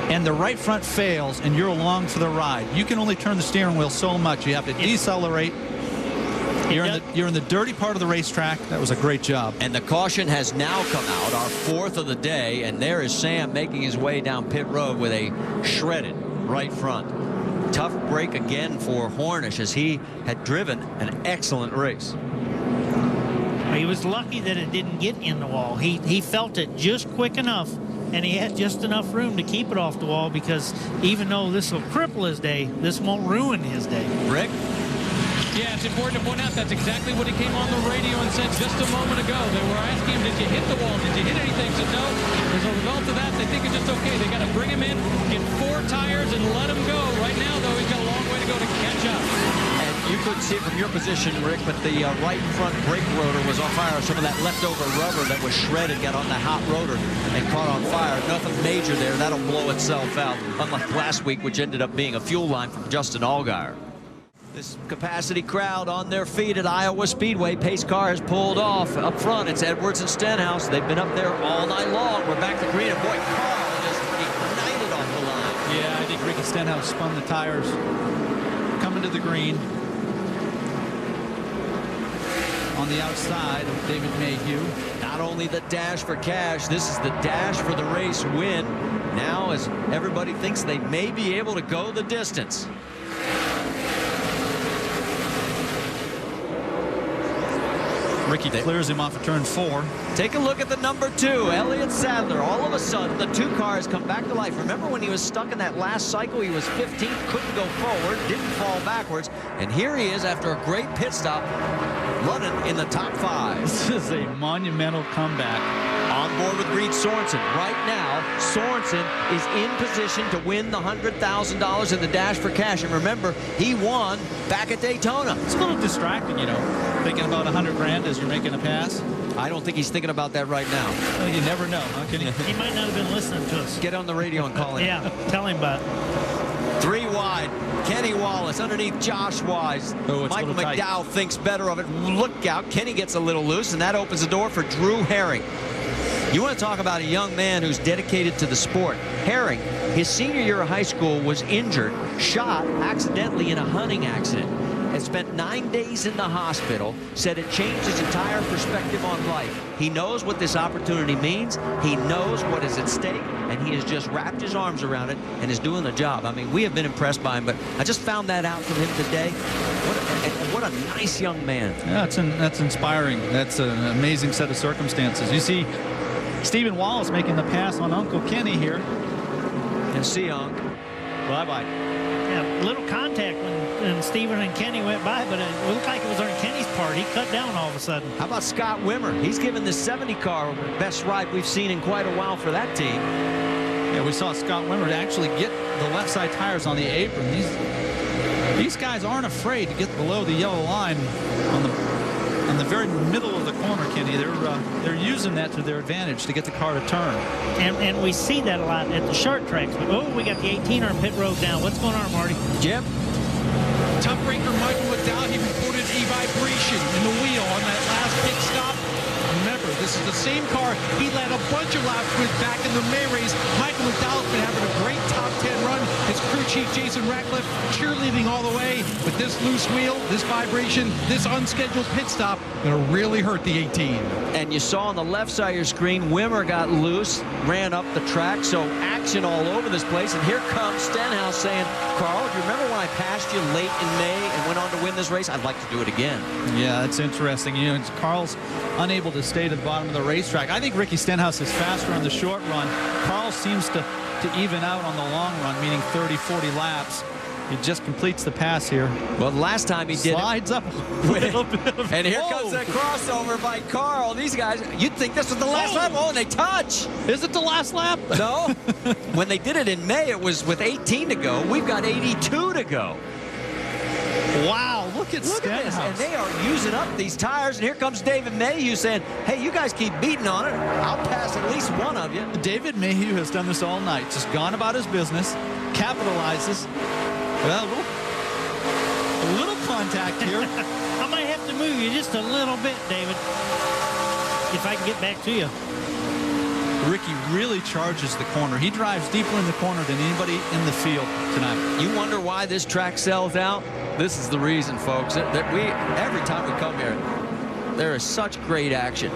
and the right front fails, and you're along for the ride. You can only turn the steering wheel so much. You have to decelerate. You're in the dirty part of the racetrack. That was a great job. And the caution has now come out, our 4th of the day, and there is Sam making his way down pit road with a shredded right front. Tough break again for Hornish, as he had driven an excellent race. He was lucky that it didn't get in the wall. He felt it just quick enough, and he had just enough room to keep it off the wall, because even though this will cripple his day, this won't ruin his day. Rick? Yeah, it's important to point out that's exactly what he came on the radio and said just a moment ago. They were asking him, did you hit the wall? Did you hit anything? He said, no. As a result of that, they think it's just okay. They got to bring him in, get 4 tires, and let him go. Right now, though, he's got a long way to go to catch up. And You couldn't see it from your position, Rick, but the right front brake rotor was on fire. Some of that leftover rubber that was shredded got on the hot rotor and caught on fire. Nothing major there. That'll blow itself out, unlike last week, which ended up being a fuel line from Justin Allgaier. This capacity crowd on their feet at Iowa Speedway. Pace car has pulled off. Up front, it's Edwards and Stenhouse. They've been up there all night long. We're back to green, and boy, Carl just ignited off the line. Yeah, I think Ricky Stenhouse spun the tires coming to the green. On the outside of David Mayhew. Not only the dash for cash, this is the dash for the race win. Now, as everybody thinks they may be able to go the distance. Ricky clears him off of turn 4. Take a look at the number 2, Elliott Sadler. All of a sudden, the 2 cars come back to life. Remember when he was stuck in that last cycle? He was 15th, couldn't go forward, didn't fall backwards. And here he is after a great pit stop, running in the top 5. This is a monumental comeback. On board with Reed Sorensen. Right now, Sorensen is in position to win the $100,000 in the dash for cash. And remember, he won back at Daytona. It's a little distracting, you know, thinking about 100 grand as you're making a pass. I don't think he's thinking about that right now. Well, you never know, huh? Can He might not have been listening to us. Get on the radio and call him. Yeah, tell him about it. 3 wide. Kenny Wallace underneath Josh Wise. Oh, it's Michael a little tight. McDowell thinks better of it. Look out. Kenny gets a little loose, and that opens the door for Drew Herring. You want to talk about a young man who's dedicated to the sport. Herring, his senior year of high school, was injured, shot accidentally in a hunting accident, and spent 9 days in the hospital, said it changed his entire perspective on life. He knows what this opportunity means. He knows what is at stake, and he has just wrapped his arms around it and is doing the job. I mean, we have been impressed by him, but I just found that out from him today. What a nice young man. Yeah, that's inspiring. That's an amazing set of circumstances. You see Stephen Wallace making the pass on Uncle Kenny here. And see, Unc. Bye-bye. Yeah, little contact when Stephen and Kenny went by, but it looked like it was on Kenny's part. He cut down all of a sudden. How about Scott Wimmer? He's given the 70 car best ride we've seen in quite a while for that team. Yeah, we saw Scott Wimmer actually get the left side tires on the apron. These guys aren't afraid to get below the yellow line on the very middle of the corner, Kenny. They're using that to their advantage to get the car to turn. And we see that a lot at the short tracks. But, oh, we got the 18 on pit road now. What's going on, Marty? Jim? Top breaker Michael McDowell, he reported a vibration in the wheel on that last pit stop. Remember, this is the same car he led a bunch of laps with back in the May race. Michael McDowell's been having a great top 10 run. His crew chief, Jason Ratcliffe, cheerleading all the way. But this loose wheel, this vibration, this unscheduled pit stop, gonna really hurt the 18. And you saw on the left side of your screen, Wimmer got loose, ran up the track, so action all over this place. And here comes Stenhouse saying, Carl, do you remember when I passed you late in May and went on to win this race? I'd like to do it again. Yeah, that's interesting. You know, Carl's unable to stay to the bottom of the racetrack. I think Ricky Stenhouse is faster on the short run. Carl seems to even out on the long run, meaning 30, 40 laps. He just completes the pass here. Well, the last time he did slides up a little bit. And here comes that crossover by Carl. These guys, you'd think this was the last lap. Oh, and they touch. Is it the last lap? No. When they did it in May, it was with 18 to go. We've got 82 to go. Wow, look at Stenhouse. And they are using up these tires. And here comes David Mayhew saying, hey, you guys keep beating on it. I'll pass at least one of you. David Mayhew has done this all night. Just gone about his business, capitalizes. Well, a little contact here. I might have to move you just a little bit, David, if I can get back to you. Ricky really charges the corner. He drives deeper in the corner than anybody in the field tonight. You wonder why this track sells out? This is the reason, folks. That every time we come here, there is such great action.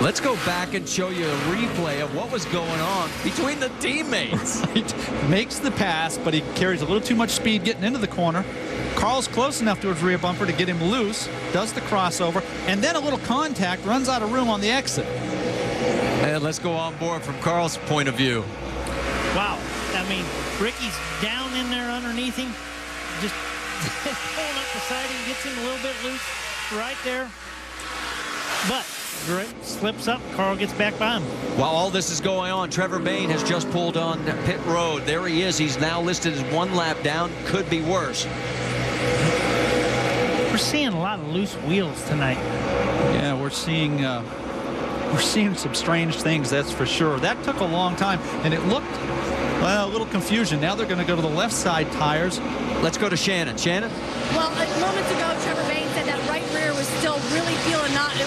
Let's go back and show you a replay of what was going on between the teammates. Right. Makes the pass, but he carries a little too much speed getting into the corner. Carl's close enough to his rear bumper to get him loose, does the crossover, and then a little contact, runs out of room on the exit. And let's go on board from Carl's point of view. Wow. I mean, Ricky's down in there underneath him, just pulling up the siding, gets him a little bit loose right there. But slips up, Carl gets back by him. While all this is going on, Trevor Bayne has just pulled on pit road. There he is. He's now listed as 1 lap down. Could be worse. We're seeing a lot of loose wheels tonight. Yeah, we're seeing some strange things, that's for sure. That took a long time, and it looked, well, a little confusion. Now they're going to go to the left side tires. Let's go to Shannon. Shannon? Well, moments ago, Trevor Bayne said that right rear was still really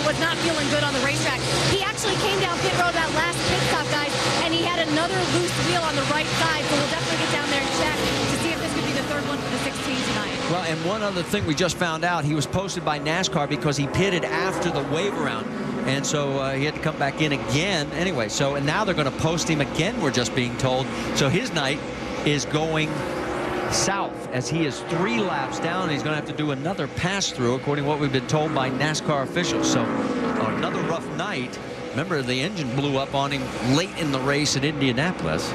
was not feeling good on the racetrack. He actually came down pit road that last pit stop, guys, and he had another loose wheel on the right side, so we'll definitely get down there and check to see if this could be the third one for the 16 tonight. Well, and one other thing we just found out, he was posted by NASCAR because he pitted after the wave around. And so he had to come back in again. Anyway, and now they're going to post him again, we're just being told. So his night is going south as he is 3 laps down, and he's going to have to do another pass-through, according to what we've been told by NASCAR officials. So another rough night. Remember, the engine blew up on him late in the race at Indianapolis.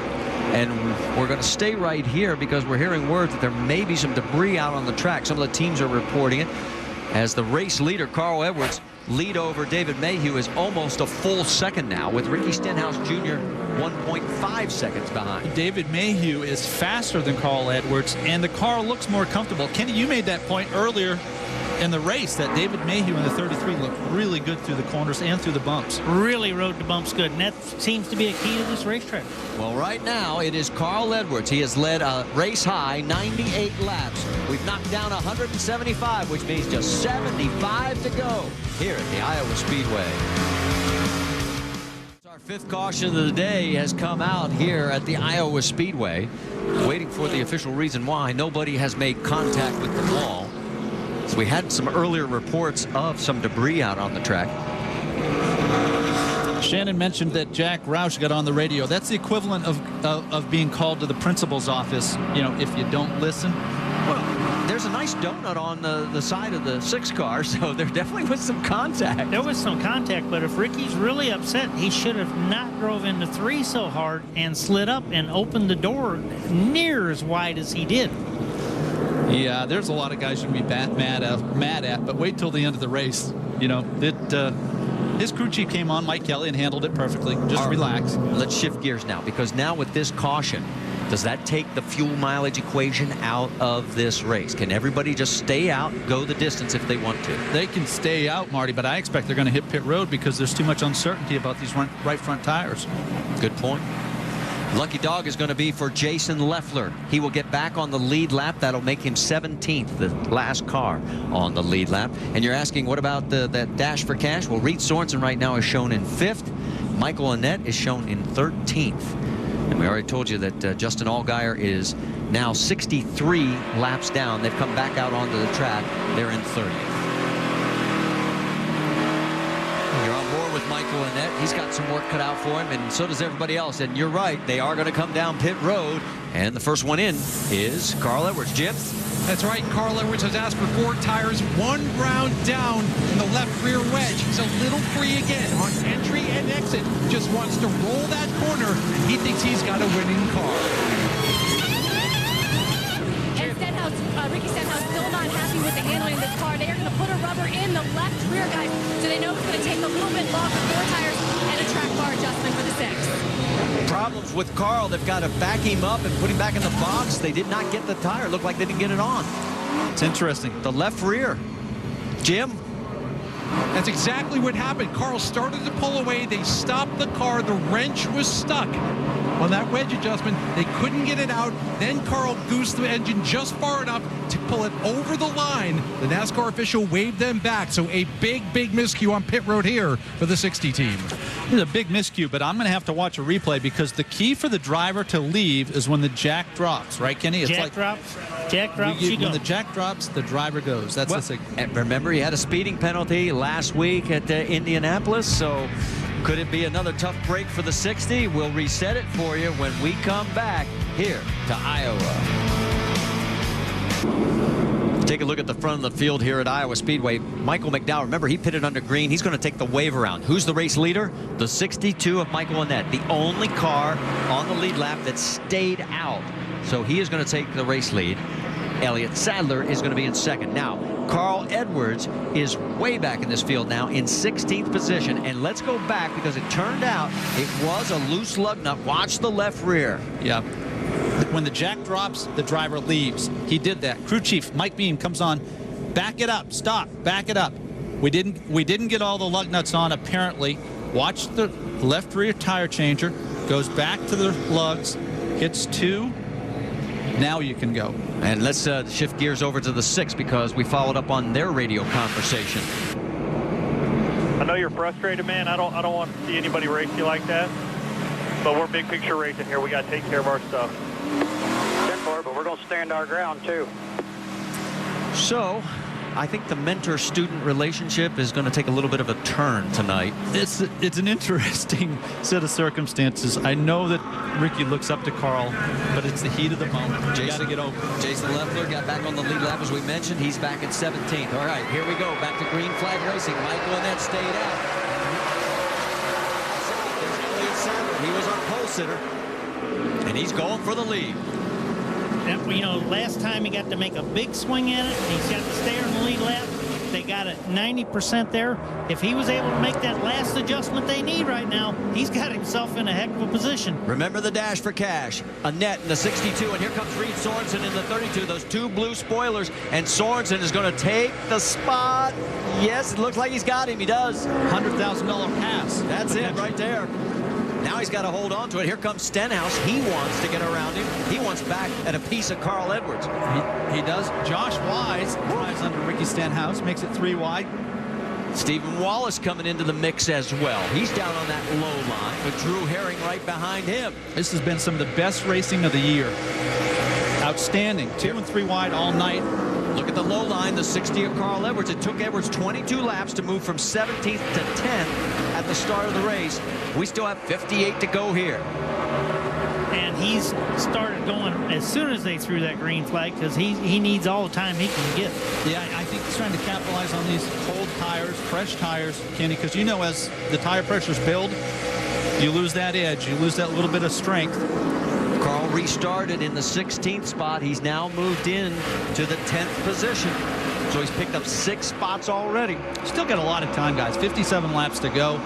And we're going to stay right here because we're hearing word that there may be some debris out on the track. Some of the teams are reporting it. As the race leader, Carl Edwards, lead over David Mayhew is almost a full second now, with Ricky Stenhouse Jr. 1.5 seconds behind. David Mayhew is faster than Carl Edwards, and the car looks more comfortable. Kenny, you made that point earlier in the race that David Mayhew in the 33 looked really good through the corners and through the bumps. Really rode the bumps good, and that seems to be a key to this racetrack. Well, right now it is Carl Edwards. He has led a race high 98 laps. We've knocked down 175, which means just 75 to go here at the Iowa Speedway. Our 5th caution of the day has come out here at the Iowa Speedway. Waiting for the official reason why nobody has made contact with the wall. So we had some earlier reports of some debris out on the track. Shannon mentioned that Jack Roush got on the radio. That's the equivalent of being called to the principal's office, if you don't listen. Well, there's a nice donut on the side of the 6 car, so there definitely was some contact. There was some contact, but if Ricky's really upset, he should have not drove into 3 so hard and slid up and opened the door near as wide as he did. Yeah, there's a lot of guys you can be mad at, but wait till the end of the race. His crew chief came on, Mike Kelly, and handled it perfectly. Just relax. Let's shift gears now, because now with this caution, does that take the fuel mileage equation out of this race? Can everybody just stay out, go the distance if they want to? They can stay out, Marty, but I expect they're going to hit pit road because there's too much uncertainty about these right front tires. Good point. Lucky dog is going to be for Jason Leffler. He will get back on the lead lap. That'll make him 17th, the last car on the lead lap. And you're asking, what about that dash for cash? Well, Reed Sorensen right now is shown in 5th. Michael Annett is shown in 13th. And we already told you that Justin Allgaier is now 63 laps down. They've come back out onto the track. They're in 30th. You're on board with Michael Annett. He's got some work cut out for him, and so does everybody else. And you're right, they are going to come down pit road. And the first one in is Carl Edwards. Jim? That's right. Carl Edwards has asked for 4 tires, 1 round down in the left rear wedge. He's a little free again on entry and exit. Just wants to roll that corner. He thinks he's got a winning car. And Ricky Stenhouse still not happy with the handling of this car. They are going to put a rubber in the left rear, guys, so they know it's going to take a little bit longer, 4 tires, and a track bar adjustment for the 6. Problems with Carl. They've got to back him up and put him back in the box. They did not get the tire. Looked like they didn't get it on. It's interesting. The left rear. Jim? That's exactly what happened. Carl started to pull away. They stopped the car. The wrench was stuck on that wedge adjustment. They couldn't get it out. Then Carl goosed the engine just far enough to pull it over the line. The NASCAR official waved them back. So a big miscue on pit road here for the 60 team. It's a big miscue, but I'm going to have to watch a replay because the key for the driver to leave is when the jack drops, right, Kenny? It's Jack drops, when the jack drops, the driver goes. That's the signal. And remember, he had a speeding penalty last week at Indianapolis, so could it be another tough break for the 60? We'll reset it for you when we come back here to Iowa. Take a look at the front of the field here at Iowa Speedway. Michael McDowell, remember, he pitted under green. He's going to take the wave around. Who's the race leader? The 62 of Michael Annett, the only car on the lead lap that stayed out. So he is going to take the race lead. Elliott Sadler is going to be in 2nd. Now, Carl Edwards is way back in this field now in 16th position. And let's go back because it turned out it was a loose lug nut. Watch the left rear. Yeah. When the jack drops, the driver leaves. He did that. Crew chief Mike Beam comes on. Back it up. Stop. Back it up. We didn't get all the lug nuts on apparently. Watch the left rear tire changer. Goes back to the lugs. Hits 2. Now you can go. And let's shift gears over to the 6 because we followed up on their radio conversation. I know you're frustrated, man. I don't want to see anybody race you like that. But we're big picture racing here. We got to take care of our stuff. 10-4, but we're going to stand our ground too. So, I think the mentor-student relationship is going to take a little bit of a turn tonight. It's an interesting set of circumstances. I know that Ricky looks up to Carl, but it's the heat of the moment. You got to get over. Jason Leffler got back on the lead lap, as we mentioned. He's back at 17th. All right, here we go. Back to green flag racing. Michael Annett stayed out. There's Elliott Sadler. He was our pole sitter, and he's going for the lead. You know, last time he got to make a big swing at it, and he's got to stay on the lead lap. They got it 90% there. If he was able to make that last adjustment they need right now, he's got himself in a heck of a position. Remember the dash for cash. Annett in the 62, and here comes Reed Sorensen in the 32. Those 2 blue spoilers, and Sorensen is going to take the spot. Yes, it looks like he's got him. He does. $100,000 pass. That's it right there. Now he's got to hold on to it. Here comes Stenhouse. He wants to get around him. He wants back at a piece of Carl Edwards. He does. Josh Wise drives under Ricky Stenhouse, makes it 3 wide. Stephen Wallace coming into the mix as well. He's down on that low line with Drew Herring right behind him. This has been some of the best racing of the year. Outstanding. 2 and 3 wide all night. Look at the low line, the 60 of Carl Edwards. It took Edwards 22 laps to move from 17th to 10th at the start of the race. We still have 58 to go here. And he's started going as soon as they threw that green flag because he needs all the time he can get. Yeah, I think he's trying to capitalize on these cold tires, fresh tires, Kenny, because you know as the tire pressures build, you lose that edge, you lose that little bit of strength. Carl restarted in the 16th spot. He's now moved in to the 10th position. So he's picked up 6 spots already. Still got a lot of time, guys. 57 laps to go.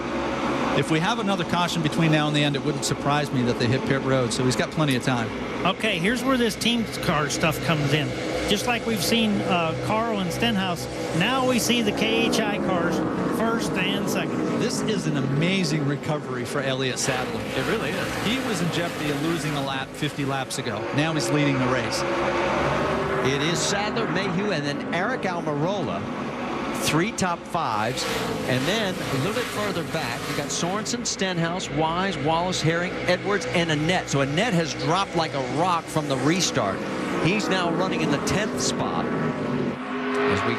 If we have another caution between now and the end, it wouldn't surprise me that they hit pit road. So he's got plenty of time. Okay, here's where this team car stuff comes in. Just like we've seen Carl and Stenhouse, now we see the KHI cars first and second. This is an amazing recovery for Elliott Sadler. It really is. He was in jeopardy of losing a lap 50 laps ago. Now he's leading the race. It is Sadler, Mayhew, and then Eric Almirola. 3 top 5s, and then a little bit further back, you got Sorensen, Stenhouse, Wise, Wallace, Herring, Edwards, and Annett. So Annett has dropped like a rock from the restart. He's now running in the 10th spot. As we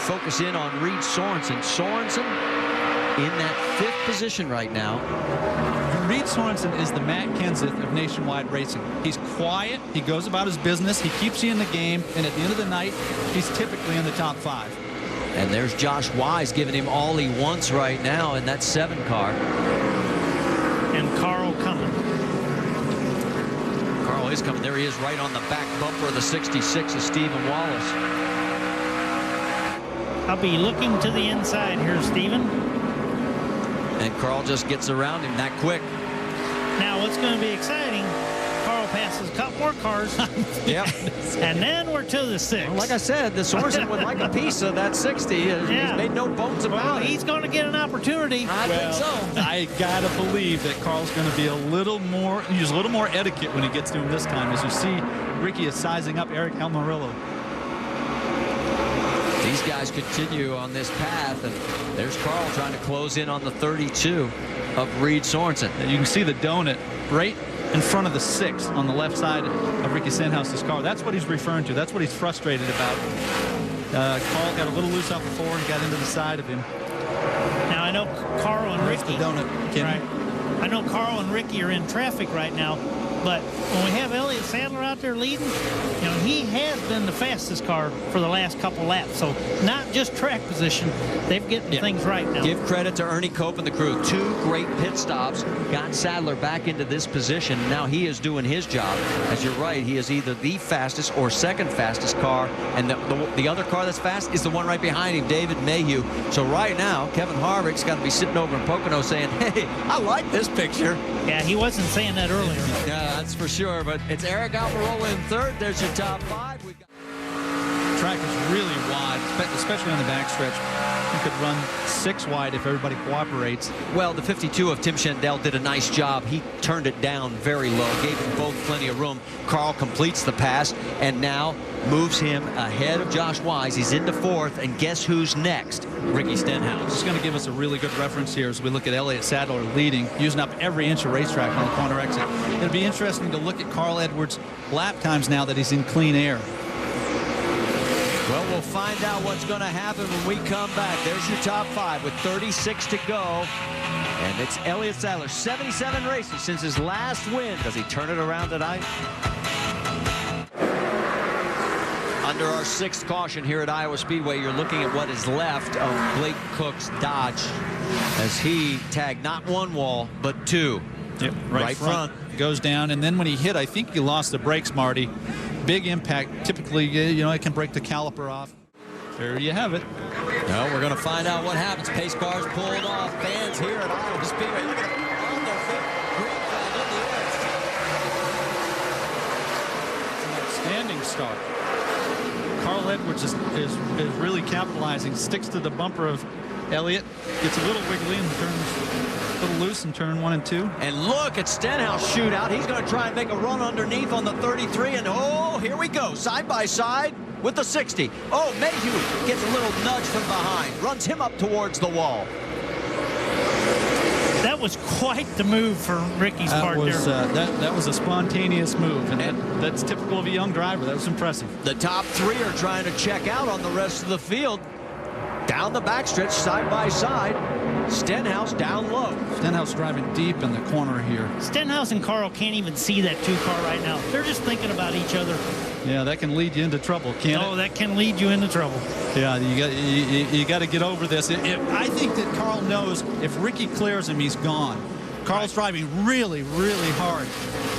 focus in on Reed Sorensen. Sorensen in that 5th position right now. Reed Sorensen is the Matt Kenseth of nationwide racing. He's quiet, he goes about his business, he keeps you in the game, and at the end of the night, he's typically in the top 5. And there's Josh Wise giving him all he wants right now in that 7 car. And Carl coming. Carl is coming. There he is right on the back bumper of the 66 of Stephen Wallace. I'll be looking to the inside here, Stephen. And Carl just gets around him that quick. Now what's going to be exciting, Carl passes a couple more cars. Yep. And then we're to the 6. Well, like I said, the Sorensen would like a piece of that 60. He's made no bones about it. He's going to get an opportunity. I think so. I gotta believe that Carl's going to be use a little more etiquette when he gets to him this time. As you see, Ricky is sizing up Eric Almirola. These guys continue on this path, and there's Carl trying to close in on the 32 of Reed Sorensen. You can see the donut right in front of the 6 on the left side of Ricky Stenhouse's car. That's what he's referring to. That's what he's frustrated about. Carl got a little loose off the 4 and got into the side of him. Now I know Carl and Ricky. The donut, Kenny. Right. I know Carl and Ricky are in traffic right now, but when we have Elliott Sadler out there leading, you know, he has been the fastest car for the last couple laps. So not just track position, they've getting things right now. Give credit to Ernie Cope and the crew. 2 great pit stops got Sadler back into this position. Now he is doing his job. As you're right, he is either the fastest or second fastest car, and the other car that's fast is the one right behind him, David Mayhew. So right now, Kevin Harvick's got to be sitting over in Pocono saying, hey, I like this picture. Yeah, he wasn't saying that earlier. Yeah, That's for sure. But it's Eric Almirola in third. There's your top 5. We've got Track is really wide, especially on the backstretch. You could run 6 wide if everybody cooperates. Well, the 52 of Tim Schendel did a nice job. He turned it down very low, gave them both plenty of room. Carl completes the pass and now moves him ahead of Josh Wise. He's into 4th, and guess who's next? Ricky Stenhouse. It's going to give us a really good reference here as we look at Elliott Sadler leading, using up every inch of racetrack on the corner exit. It'll be interesting to look at Carl Edwards' lap times now that he's in clean air. Well, we'll find out what's going to happen when we come back. There's your top 5 with 36 to go. And it's Elliott Sadler, 77 races since his last win. Does he turn it around tonight? Under our 6th caution here at Iowa Speedway, you're looking at what is left of Blake Cook's Dodge as he tagged not 1 wall, but 2. Yep, right front. Goes down, and then when he hit, I think he lost the brakes, Marty. Big impact. Typically, you know, it can break the caliper off. There you have it. Well, we're going to find out what happens. Pace cars pulled off. Fans here at Iowa Speedway. Look at it. On their feet. Green flag in the air. It's an outstanding start. Carl Edwards is really capitalizing. Sticks to the bumper of Elliott. Gets a little wiggly and turns a little loose in turn 1 and 2. And look at Stenhouse shootout. He's going to try and make a run underneath on the 33. And oh, here we go. Side by side with the 60. Oh, Mayhew gets a little nudge from behind. Runs him up towards the wall. That was quite the move for Ricky's part there. That was a spontaneous move, and that's typical of a young driver. That was impressive. The top 3 are trying to check out on the rest of the field. Down the backstretch, side by side. Stenhouse down low. Stenhouse driving deep in the corner here. Stenhouse and Carl can't even see that 2 car right now. They're just thinking about each other. Yeah, that can lead you into trouble, can't it? Oh, that can lead you into trouble. Yeah, you got to get over this. I think that Carl knows if Ricky clears him, he's gone. Carl's driving really, really hard.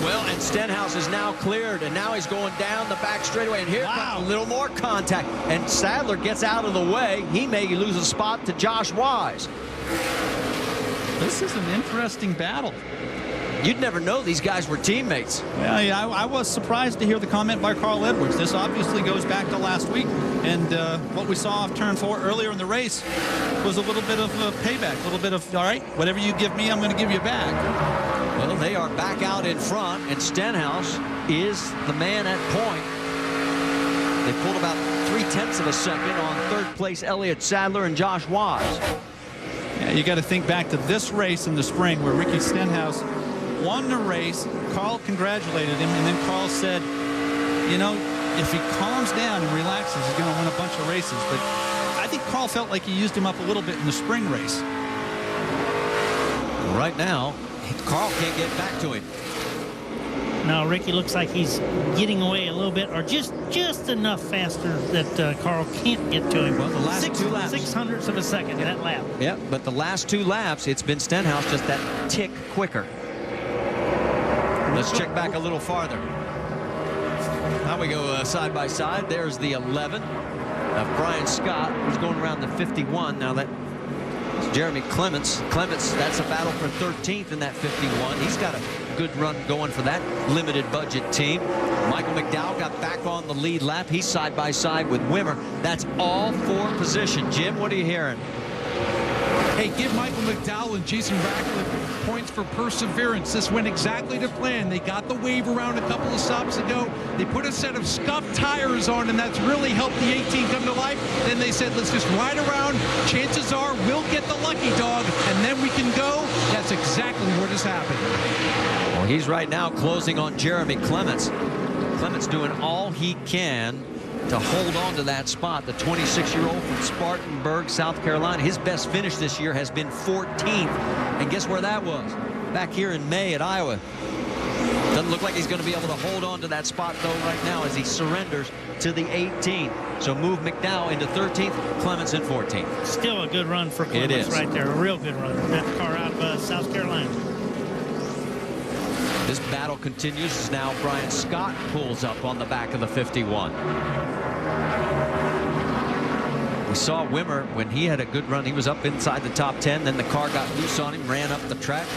Well, and Stenhouse is now cleared, and now he's going down the back straightaway, and here comes a little more contact, and Sadler gets out of the way. He may lose a spot to Josh Wise. This is an interesting battle. You'd never know these guys were teammates. Well, yeah, I was surprised to hear the comment by Carl Edwards. This obviously goes back to last week, and what we saw off turn 4 earlier in the race was a little bit of a payback, a little bit of, all right, whatever you give me, I'm going to give you back. Well, they are back out in front, and Stenhouse is the man at point. They pulled about 3/10 of a second on 3rd place Elliott Sadler and Josh Wise. Yeah, you got to think back to this race in the spring where Ricky Stenhouse won the race. Carl congratulated him, and then Carl said, you know, if he calms down and relaxes, he's going to win a bunch of races. But I think Carl felt like he used him up a little bit in the spring race. Right now, Carl can't get back to him. Now Ricky looks like he's getting away a little bit, or just enough faster that Carl can't get to him. Well, the last 2 laps. 0.06 of a second, that lap. Yeah, but the last 2 laps, it's been Stenhouse just that tick quicker. Let's check back a little farther. Now we go side by side. There's the 11 of Brian Scott, who's going around the 51. Now that's Jeremy Clements. That's a battle for 13th in that 51. He's got a good run going for that limited budget team. Michael McDowell got back on the lead lap. He's side by side with Wimmer. That's all for position. Jim, what are you hearing? Hey, give Michael McDowell and Jason Ratcliffe points for perseverance. This went exactly to plan. They got the wave around a couple of stops ago. They put a set of scuffed tires on, and that's really helped the 18 come to life. Then they said, let's just ride around. Chances are we'll get the lucky dog, and then we can go. That's exactly what has happened. Well, he's right now closing on Jeremy Clements. Clements doing all he can to hold on to that spot. The 26-year-old from Spartanburg, South Carolina. His best finish this year has been 14th. And guess where that was? Back here in May at Iowa. Doesn't look like he's going to be able to hold on to that spot, though, right now as he surrenders to the 18th. So move McDowell into 13th, Clements in 14th. Still a good run for Clements right there. A real good run. That car out of South Carolina. This battle continues as now Brian Scott pulls up on the back of the 51. We saw Wimmer when he had a good run. He was up inside the top 10. Then the car got loose on him, ran up the track.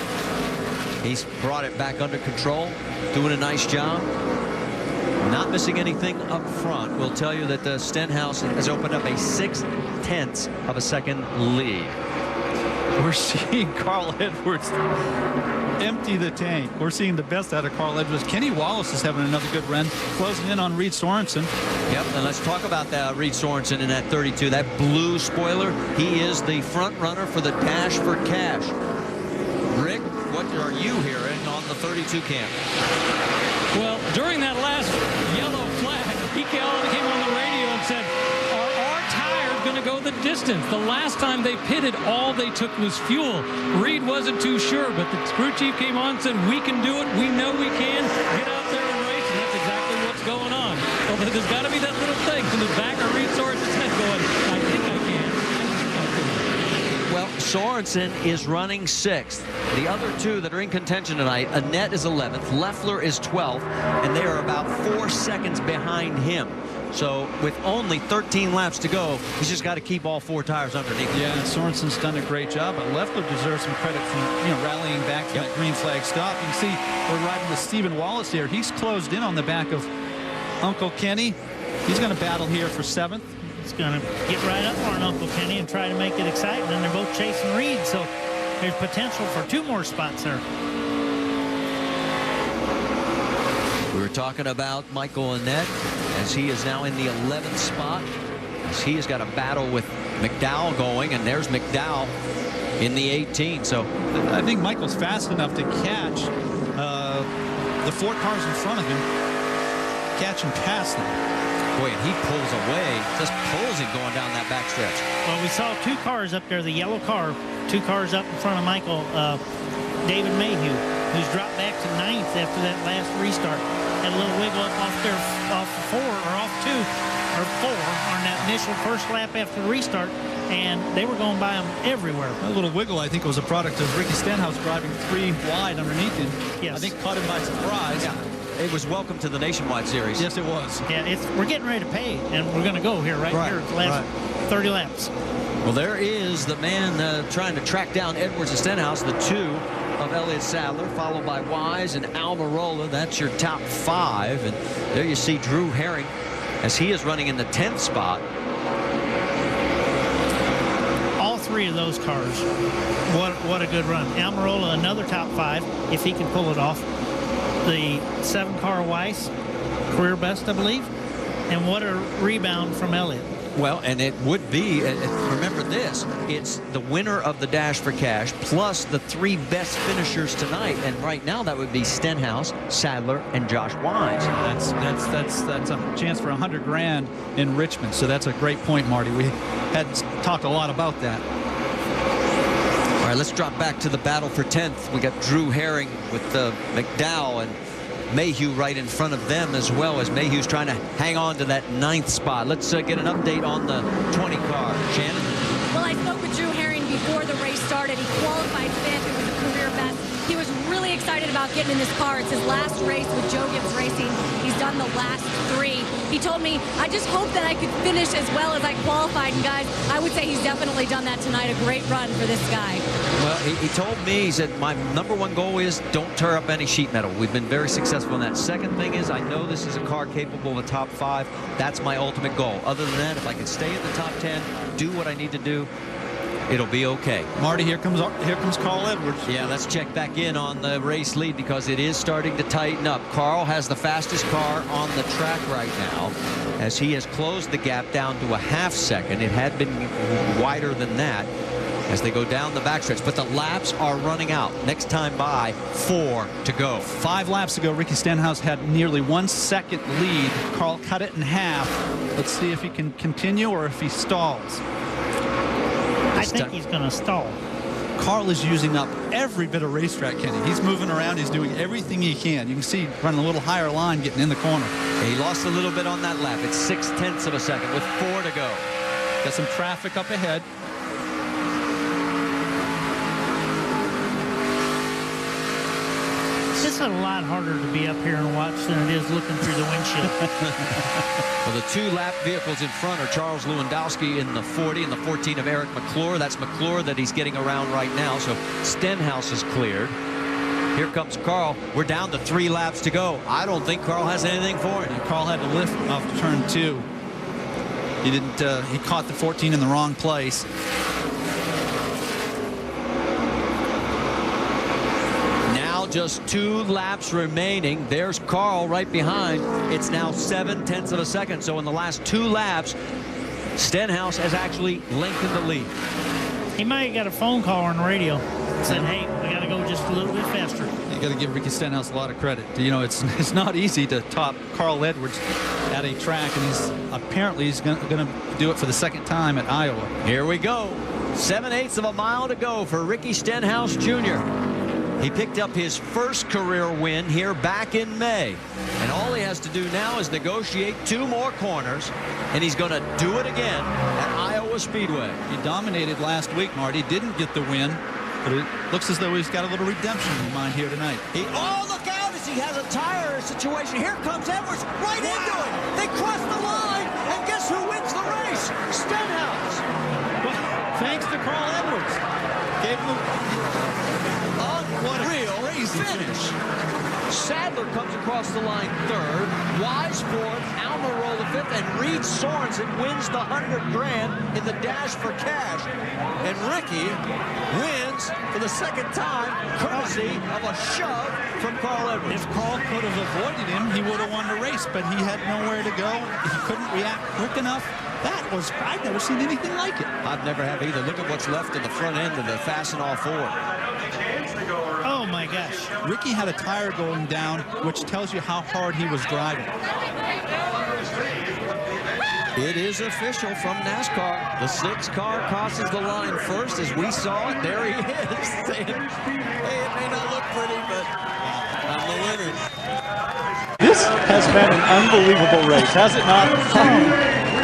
He's brought it back under control, doing a nice job. Not missing anything up front. We'll tell you that Stenhouse has opened up a 0.6 of a second lead. We're seeing Carl Edwards empty the tank. We're seeing the best out of Carl Edwards. Kenny Wallace is having another good run, closing in on Reed Sorensen. Yep, and let's talk about that Reed Sorensen in that 32. That blue spoiler, he is the front runner for the Dash for Cash. Rick, what are you hearing on the 32 cam? Well, during that last yellow flag, he came on the radio and said, are our tires going to go the distance? The last time they pitted, all they took was fuel. Reed wasn't too sure, but the crew chief came on and said, we can do it. We know we can. Get out there and race, and that's exactly what's going on. Although there's got to be that little thing in the back of Reed Sorensen's head going, I think I can. Well, Sorensen is running 6th. The other two that are in contention tonight, Annette is 11th, Leffler is 12th, and they are about 4 seconds behind him. So with only 13 laps to go, he's just got to keep all 4 tires underneath him. Yeah, Sorensen's done a great job, but Leffler deserves some credit for rallying back to that green flag stop. You can see we're riding with Stephen Wallace here. He's closed in on the back of Uncle Kenny. He's going to battle here for 7th. He's going to get right up on Uncle Kenny and try to make it exciting, and they're both chasing Reed, so there's potential for 2 more spots there. We were talking about Michael Annette as he is now in the 11th spot, as he has got a battle with McDowell going, and there's McDowell in the 18. So I think Michael's fast enough to catch the 4 cars in front of him, catch and pass them. Boy, and he pulls away, just pulls him going down that backstretch. Well, we saw 2 cars up there, the yellow car, 2 cars up in front of Michael, David Mayhew, who's dropped back to 9th after that last restart. Had a little wiggle up off 4 or off 2 or 4 on that initial first lap after the restart, and they were going by him everywhere. A little wiggle, I think, was a product of Ricky Stenhouse driving 3 wide underneath him. Yes. I think caught him by surprise. Yeah. It was welcome to the Nationwide Series. Yes, it was. Yeah, we're getting ready to pay, and we're going to go here right here at the last 30 laps. Well, there is the man trying to track down Edwards and Stenhouse, the 2 of Elliott Sadler, followed by Wise and Almirola. That's your top 5. And there you see Drew Herring as he is running in the 10th spot. All 3 of those cars, what a good run. Almirola, another top 5, if he can pull it off. The 7-car Weiss, career best, I believe. And what a rebound from Elliott. Well, and it would be, remember this, it's the winner of the Dash for Cash plus the 3 best finishers tonight. And right now that would be Stenhouse, Sadler, and Josh Wise. That's a chance for $100 grand in Richmond. So that's a great point, Marty. We had talked a lot about that. All right, let's drop back to the battle for 10th. We got Drew Herring with McDowell and Mayhew right in front of them, as well as Mayhew's trying to hang on to that 9th spot. Let's get an update on the 20 car. Shannon? Well, I spoke with Drew Herring before the race started. He qualified 5th. It was a career best. He was really excited about getting in this car. It's his last race with Joe Gibbs Racing. He's done the last 3. He told me, I just hope that I could finish as well as I qualified. And guys, I would say he's definitely done that tonight. A great run for this guy. Well, he told me, he said, my #1 goal is don't tear up any sheet metal. We've been very successful in that. Second thing is, I know this is a car capable of a top 5. That's my ultimate goal. Other than that, if I can stay in the top 10, do what I need to do, it'll be okay. Marty, here comes Carl Edwards. Yeah, let's check back in on the race lead because it is starting to tighten up. Carl has the fastest car on the track right now as he has closed the gap down to a ½ second. It had been wider than that as they go down the backstretch, but the laps are running out. Next time by, 4 to go. 5 laps ago, Ricky Stenhouse had nearly 1 second lead. Carl cut it in half. Let's see if he can continue or if he stalls. I think he's going to stall. Carl is using up every bit of racetrack, Kenny. He's moving around. He's doing everything he can. You can see running a little higher line, getting in the corner. He lost a little bit on that lap. It's 0.6 of a second with 4 to go. Got some traffic up ahead. It's a lot harder to be up here and watch than it is looking through the windshield. Well, the 2 lap vehicles in front are Charles Lewandowski in the 40 and the 14 of Eric McClure. That's McClure that he's getting around right now. So Stenhouse is cleared. Here comes Carl. We're down to 3 laps to go. I don't think Carl has anything for it. And Carl had to lift off turn 2. He didn't. He caught the 14 in the wrong place. Now just 2 laps remaining. There's Carl right behind. It's now 7/10 of a second. So in the last 2 laps, Stenhouse has actually lengthened the lead. He might have got a phone call on the radio. Said, hey, we got to go just a little bit faster. You got to give Ricky Stenhouse a lot of credit. You know, it's not easy to top Carl Edwards at a track, and he's going to do it for the 2nd time at Iowa. Here we go. 7/8 of a mile to go for Ricky Stenhouse Jr. He picked up his first career win here back in May. And all he has to do now is negotiate 2 more corners, and he's going to do it again at Iowa Speedway. He dominated last week, Marty. Didn't get the win, but it looks as though he's got a little redemption in mind here tonight. Oh, look out as he has a tire situation. Here comes Edwards right into it. They cross the line, and guess who wins the race? Stenhouse. Well, thanks to Carl Edwards. Gave him Unreal finish. Sadler comes across the line 3rd, Wise 4th, Almirola 5th, and Reed Sorensen wins the $100 grand in the dash for cash. And Ricky wins for the 2nd time, courtesy of a shove from Carl Edwards. If Carl could have avoided him, he would have won the race, but he had nowhere to go. He couldn't react quick enough. I've never seen anything like it. I've never have either. Look at what's left in the front end of the Fastenal Ford. Oh, my gosh. Ricky had a tire going down, which tells you how hard he was driving. It is official from NASCAR. The 6th car crosses the line first as we saw it. There he is saying, hey, it may not look pretty, but I'm the winner. This has been an unbelievable race, has it not?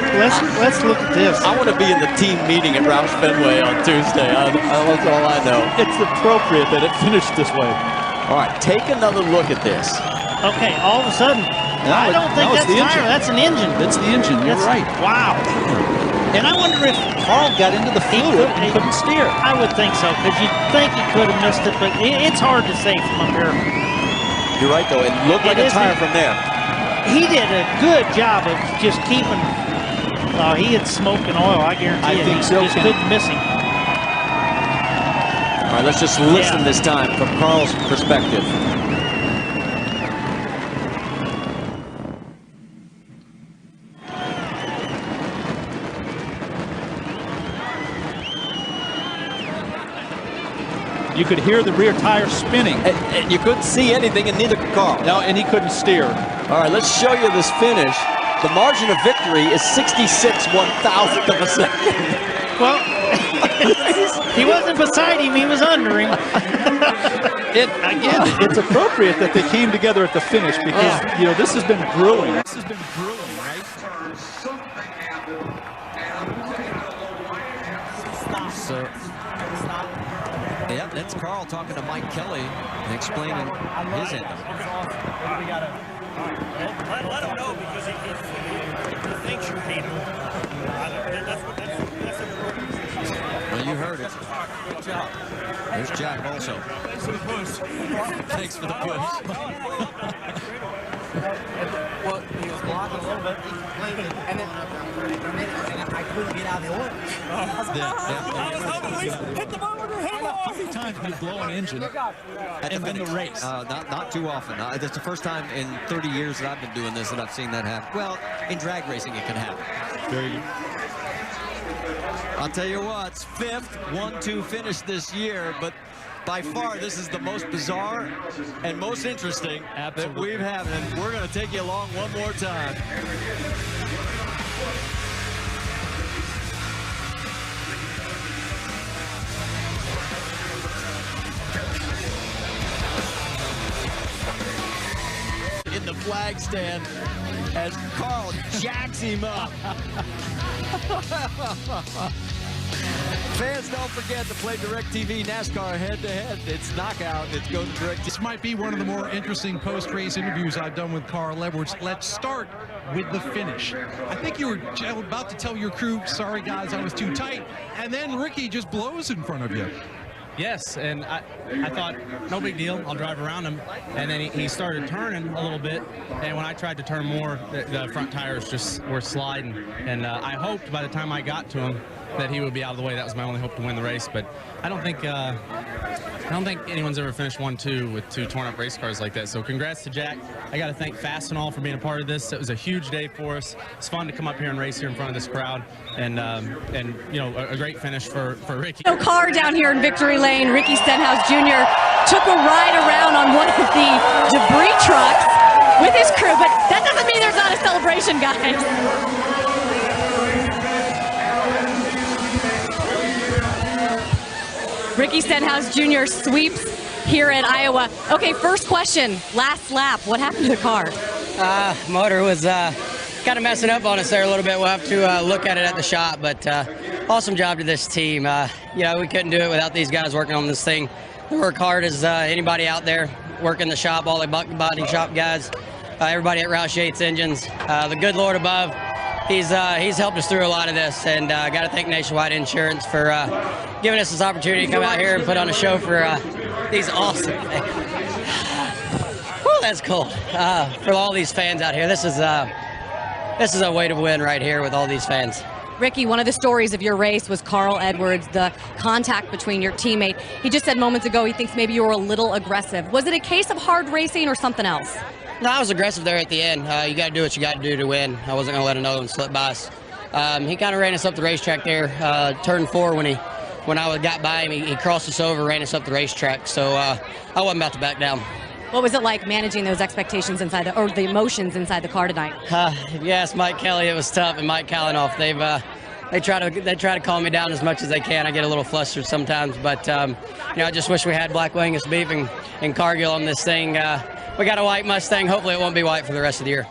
Let's look at this. I want to be in the team meeting at Roush Fenway on Tuesday. That's all I know. It's appropriate that it finished this way. All right, take another look at this. Okay, all of a sudden, I don't think that's the tire. engine. That's an engine. That's the engine. You're right. Wow. And I wonder if Carl got into the fluid and couldn't steer. I would think so, because you'd think he could have missed it, but it's hard to say from up here. You're right, though. It looked like a tire from there. He did a good job of just keeping. He had smoke and oil, I guarantee you. think so. Just couldn't miss him. All right, let's just listen this time from Carl's perspective. You could hear the rear tire spinning. And you couldn't see anything, and neither could Carl. No, and he couldn't steer. All right, let's show you this finish. The margin of victory is 66/1000th of a second. Well, he wasn't beside him, he was under him. Again, it's appropriate that they came together at the finish because, you know, this has been brewing. This has been brewing, right? So, yeah, that's Carl talking to Mike Kelly and explaining his end of it. Let him know because he thinks you hate him. Well, you heard it. Good job. There's Jack also. Thanks for the push. Thanks for the push. Well, he was blocking a little bit, and then I couldn't get out of the oil. Hit the motor, hit him off. How many times did he blow an engine and win the race? Not too often. That's the first time in 30 years that I've been doing this that I've seen that happen. Well, in drag racing it can happen. Very good. I'll tell you what, it's 5th 1-2 finish this year, but by far this is the most bizarre and most interesting that we've had, and we're going to take you along one more time. In the flag stand as Carl jacks him up. Fans, don't forget to play DirecTV NASCAR head-to-head. It's knockout. It's go to DirecTV. This might be one of the more interesting post-race interviews I've done with Carl Edwards. Let's start with the finish. I think you were about to tell your crew, sorry guys, I was too tight, and then Ricky just blows in front of you. Yes, and I thought, no big deal, I'll drive around him. And then he started turning a little bit, and when I tried to turn more, the front tires just were sliding. And I hoped by the time I got to him that he would be out of the way. That was my only hope to win the race. But I don't think anyone's ever finished 1-2 with 2 torn up race cars like that. So congrats to Jack. I got to thank Fastenal for being a part of this. It was a huge day for us. It's fun to come up here and race here in front of this crowd, and you know, a great finish for Ricky. No car down here in Victory Lane. Ricky Stenhouse Jr. took a ride around on one of the debris trucks with his crew, but that doesn't mean there's not a celebration, guys. Ricky Stenhouse Jr. sweeps here at Iowa. Okay, first question, last lap. What happened to the car? Motor was kind of messing up on us there a little bit. We'll have to look at it at the shop, but awesome job to this team. You know, we couldn't do it without these guys working on this thing. They work hard as anybody out there working the shop, all the body shop guys, everybody at Roush Yates Engines. The good Lord above, he's helped us through a lot of this, and I got to thank Nationwide Insurance for giving us this opportunity to come out here and put on a show for these awesome things. Whew, that's cool. For all these fans out here, this is a way to win right here with all these fans. Ricky, one of the stories of your race was Carl Edwards, the contact between your teammate. He just said moments ago he thinks maybe you were a little aggressive. Was it a case of hard racing or something else? No, I was aggressive there at the end. You got to do what you got to do to win. I wasn't going to let another one slip by us. He kind of ran us up the racetrack there, turn 4 when I got by him. He crossed us over, ran us up the racetrack. So I wasn't about to back down. What was it like managing those expectations inside the emotions inside the car tonight? Yes, Mike Kelly, it was tough, and Mike Kalanoff. They try to calm me down as much as they can. I get a little flustered sometimes, but you know, I just wish we had Black Angus beef and Cargill on this thing. We got a white Mustang. Hopefully, it won't be white for the rest of the year.